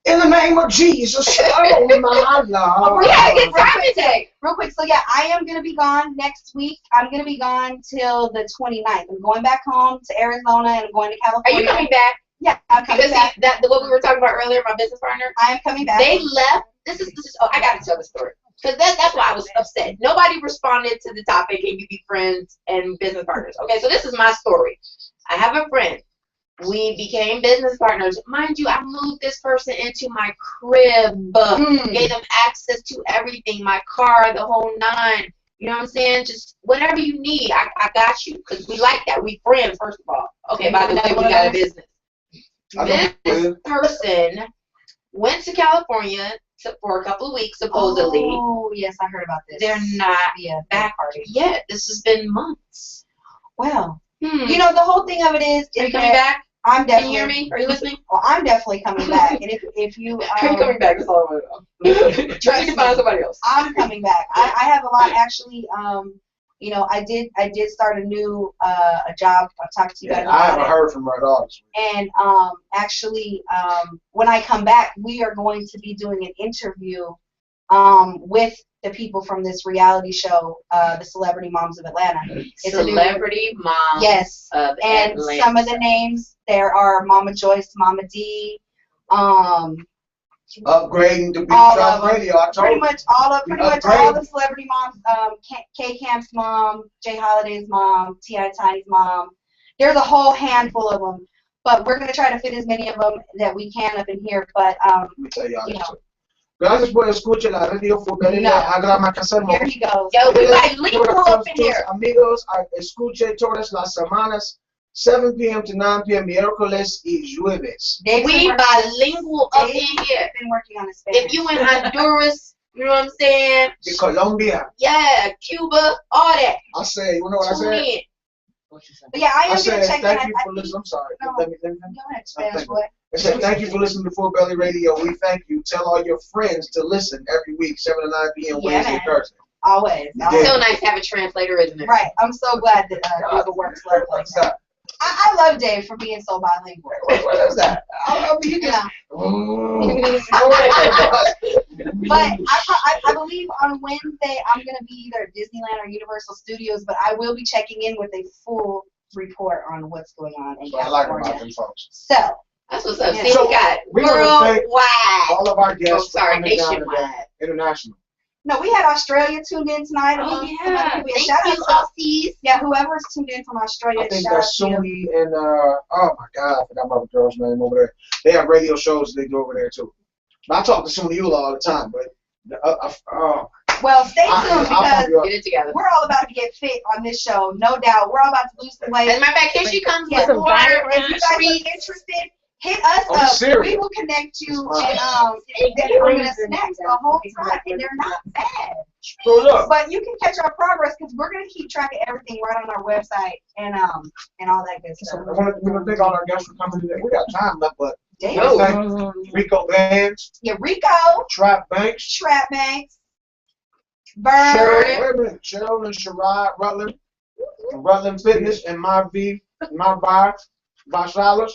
In the name of Jesus, oh my Lord. We gotta get time today. Real quick, so yeah, I am gonna be gone next week. I'm gonna be gone till the 29th. I'm going back home to Arizona and I'm going to California. Are you coming back? Yeah, I'm coming back. What we were talking about earlier, my business partner. I am coming back. They left. This is. Oh, I gotta tell the story because that's why I was upset. Nobody responded to the topic. Can you be friends and business partners? Okay, so this is my story. I have a friend. We became business partners. Mind you, I moved this person into my crib, gave them access to everything, my car, the whole nine. You know what I'm saying? Just whatever you need, I got you. Because we like that. We friends, first of all. Okay, by the way, we got a business. This person went to California for a couple of weeks, supposedly. Oh, yes, I heard about this. They're not back yet. This has been months. Well, the whole thing of it is... Are you coming back? I'm definitely... Can you hear me? Are you listening? Well, I'm definitely coming back. And if you... I'm coming back. That's all I want to know. Try to find somebody else. I'm coming back. I have a lot, actually... you know, I did start a new a job. I'll talk to you guys Yeah, I about haven't it. heard from her at all. And actually, when I come back, we are going to be doing an interview with the people from this reality show, the Celebrity Moms of Atlanta. It's Celebrity Moms yes, of and Atlanta. some of the names there are Mama Joyce, Mama D, Upgrading the all Beat of Drop them. Radio. I told Pretty you. much all of Upgrading. the celebrity moms. K Camp's mom, Jay Holiday's mom, T.I. Tiny's mom. There's a whole handful of them, but we're gonna try to fit as many of them that we can up in here. But Let me tell y'all you this. know, Gracias por escuchar la radio Fubeli No. Agrama Casar. here he goes. Yo, we like lingual up in here. Amigos, escuche todas las semanas, 7 p.m. to 9 p.m. miércoles y jueves. They've We been bilingual up in They've here. been working on the Spanish. If you in Honduras, you know what I'm saying? De Colombia. Yeah, Cuba, all that. I say, you know what I Tune said? in. But yeah, I am I gonna said, check thank in. you for listening. I'm sorry. No. Let me. Go ahead, Spanish boy. I said, thank you for listening to Full Belly Radio. We thank you. Tell all your friends to listen every week, 7 to 9 p.m. Yeah, Wednesday, man. Thursday. Always. Yeah. always. So nice to have a translator, isn't it? Right. I'm so glad that Google works like What's that. that? I love Dave for being so bilingual. What is that? I mean, you You just. But I believe on Wednesday I'm going to be either at Disneyland or Universal Studios, but I will be checking in with a full report on what's going on in I like California. about them folks. So, That's what's up. Yeah. See, So, we got we wanna thank worldwide. All of our Oh, guests for sorry, coming down today. nationwide. International. no, we had Australia tuned in tonight. Oh, among yeah. some other people. Thank Shout you, out to Aussies. yeah, whoever's tuned in from Australia. I think shout that's out to you. Suni and oh my God, I forgot about the girl's name over there. They have radio shows they do over there too. I talk to Suni Eula all the time, but Well, stay I- tuned I'll because pump you up. Get it together. we're all about to get fit on this show, no doubt. We're all about to lose some weight. As a matter of fact, here she comes Yeah, with some if water you and guys are treats. interested, hit us Oh, up. cereal. We will connect you Wow. and they're bringing us snacks the whole time, and they're not bad. so look, But you can catch our progress because we're gonna keep track of everything right on our website and all that good stuff. I want to thank all our guests for coming today. We got time left, but Damn. No. thank Rico Bands, Yeah, Rico, Trap Banks, Trap Banks, Bird. Sure. wait a minute, Cheryl and Sherrod Rutland, Rutland Fitness, and my vibe, Vasalas,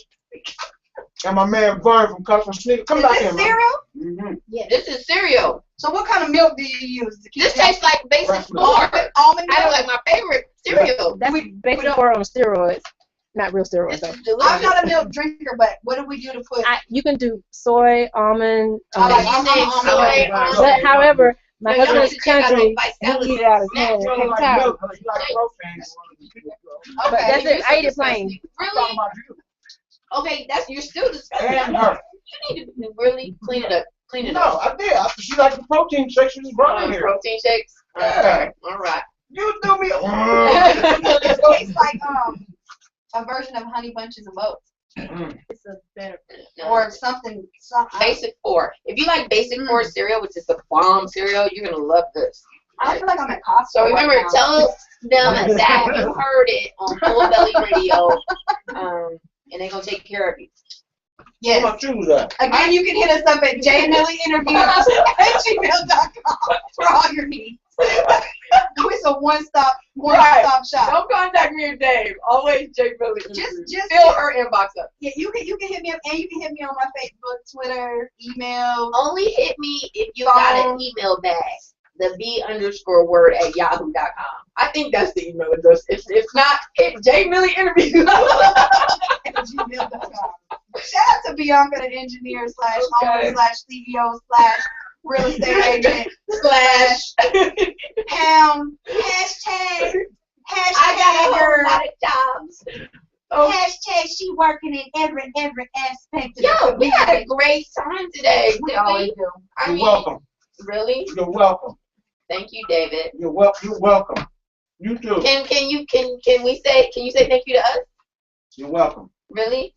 and my man Vern from Custom Sneaker. Come Is back this here, man. cereal? Mm-hmm. This is cereal. So what kind of milk do you use to keep This it? tastes like basic Breast milk. flour. Almond I milk? like my favorite cereal. That's basically for on steroids, not real steroids This though. is I'm delicious. not a milk drinker, but what do we do to put? You can do soy, almond. I like You say almond. soy, But But almond. however, my So y'all husband's should check out country, those Vice he Salads. eat it out his Snack hand You every don't like time. milk, you like protein. But that's Okay. it. I eat it plain. Really? Okay, you're still disgusting. And her. You need to really clean it up. Clean it No, up. I did. She likes the protein shake. She just brought it here. Protein shakes. Yeah. All right. You do me. It tastes like a version of Honey Bunches of Oats It's a better. or something. Basic 4. If you like Basic 4 cereal, which is the bomb cereal, you're gonna love this. I feel like I'm at Costco. So remember, right now. tell them that you heard it on Full Belly Radio, and they're gonna take care of you. Yes. How much you was that? Again, you can hit us up at jmillyinterviews@gmail.com for all your needs. It's a one-stop shop. Don't contact me or Dave. Always Jay Billy. Just fill her inbox up. yeah, you can hit me up, and you can hit me on my Facebook, Twitter, email. Only hit me if you got an email bag. TheB_word@yahoo.com. I think that's the email address. If not, hit J Millie Interview. at gmail.com. Shout out to Bianca, the engineer / owner / CEO / real estate agent / pound hashtag I got a whole girl. lot of jobs. Hashtag she working in every aspect of Yo, the we had a great time today, We didn't always we? do. I You're mean, welcome. really? You're welcome. Thank you, David. You're welcome. You too. Can you say thank you to us? You're welcome. Really?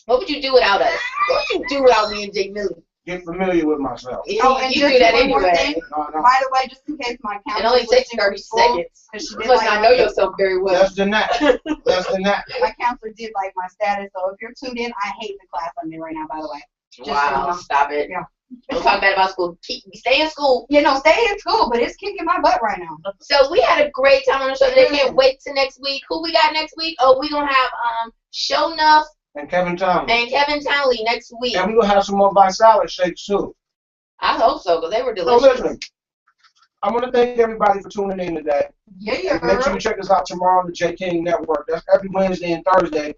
What would you do without us? What would you do without me and Jay Millie? Get familiar with myself. Oh, and you just do that one more anyway. thing. No. By the way, just in case my It counselor only is takes listening 30 from school, seconds. 'cause she You did must like not my- know yourself very well. Less than that. Less than that. My counselor did like my status, so if you're tuned in, I hate the class I'm in right now, by the way. Just so you Wow, know. stop it. Yeah. Let's talk bad about school. Stay in school. You know, stay in school, but it's kicking my butt right now. So we had a great time on the show. They can't wait till next week. Who we got next week? Oh, we gonna have Show Nuff And Kevin Townley. and Kevin Townley next week. And we're going to have some more Salad shakes, too. I hope so, because they were So delicious. listen, I want to thank everybody for tuning in today. Yeah. Make sure you check us out tomorrow on the J King Network. That's every Wednesday and Thursday.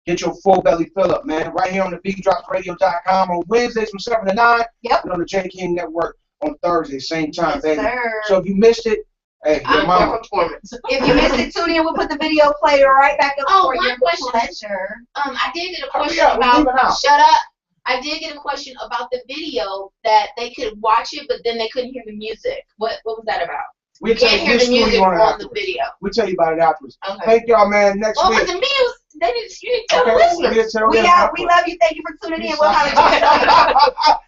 Get your full belly fill up, man. Right here on TheBeatDropsRadio.com on Wednesdays from 7 to 9. Yep. And on the J King Network on Thursday, same time, Yes, baby. sir. So if you missed it, hey, your mama. Performance. If you missed it, tune in. We'll put the video player right back up Oh, for one your question. pleasure. I did get a Hurry question up, we're leaving about. out. Shut up. I did get a question about the video that they could watch it, but then they couldn't hear the music. What was that about? We'll tell Can't you hear which the school music you want it on the afterwards. video. We'll tell you about it afterwards. Okay. Thank y'all, man. Next Well, week. but the music, you need to tell the Okay, listeners. we'll tell We them out. We afterwards. love you. Thank you for tuning in. We'll have you.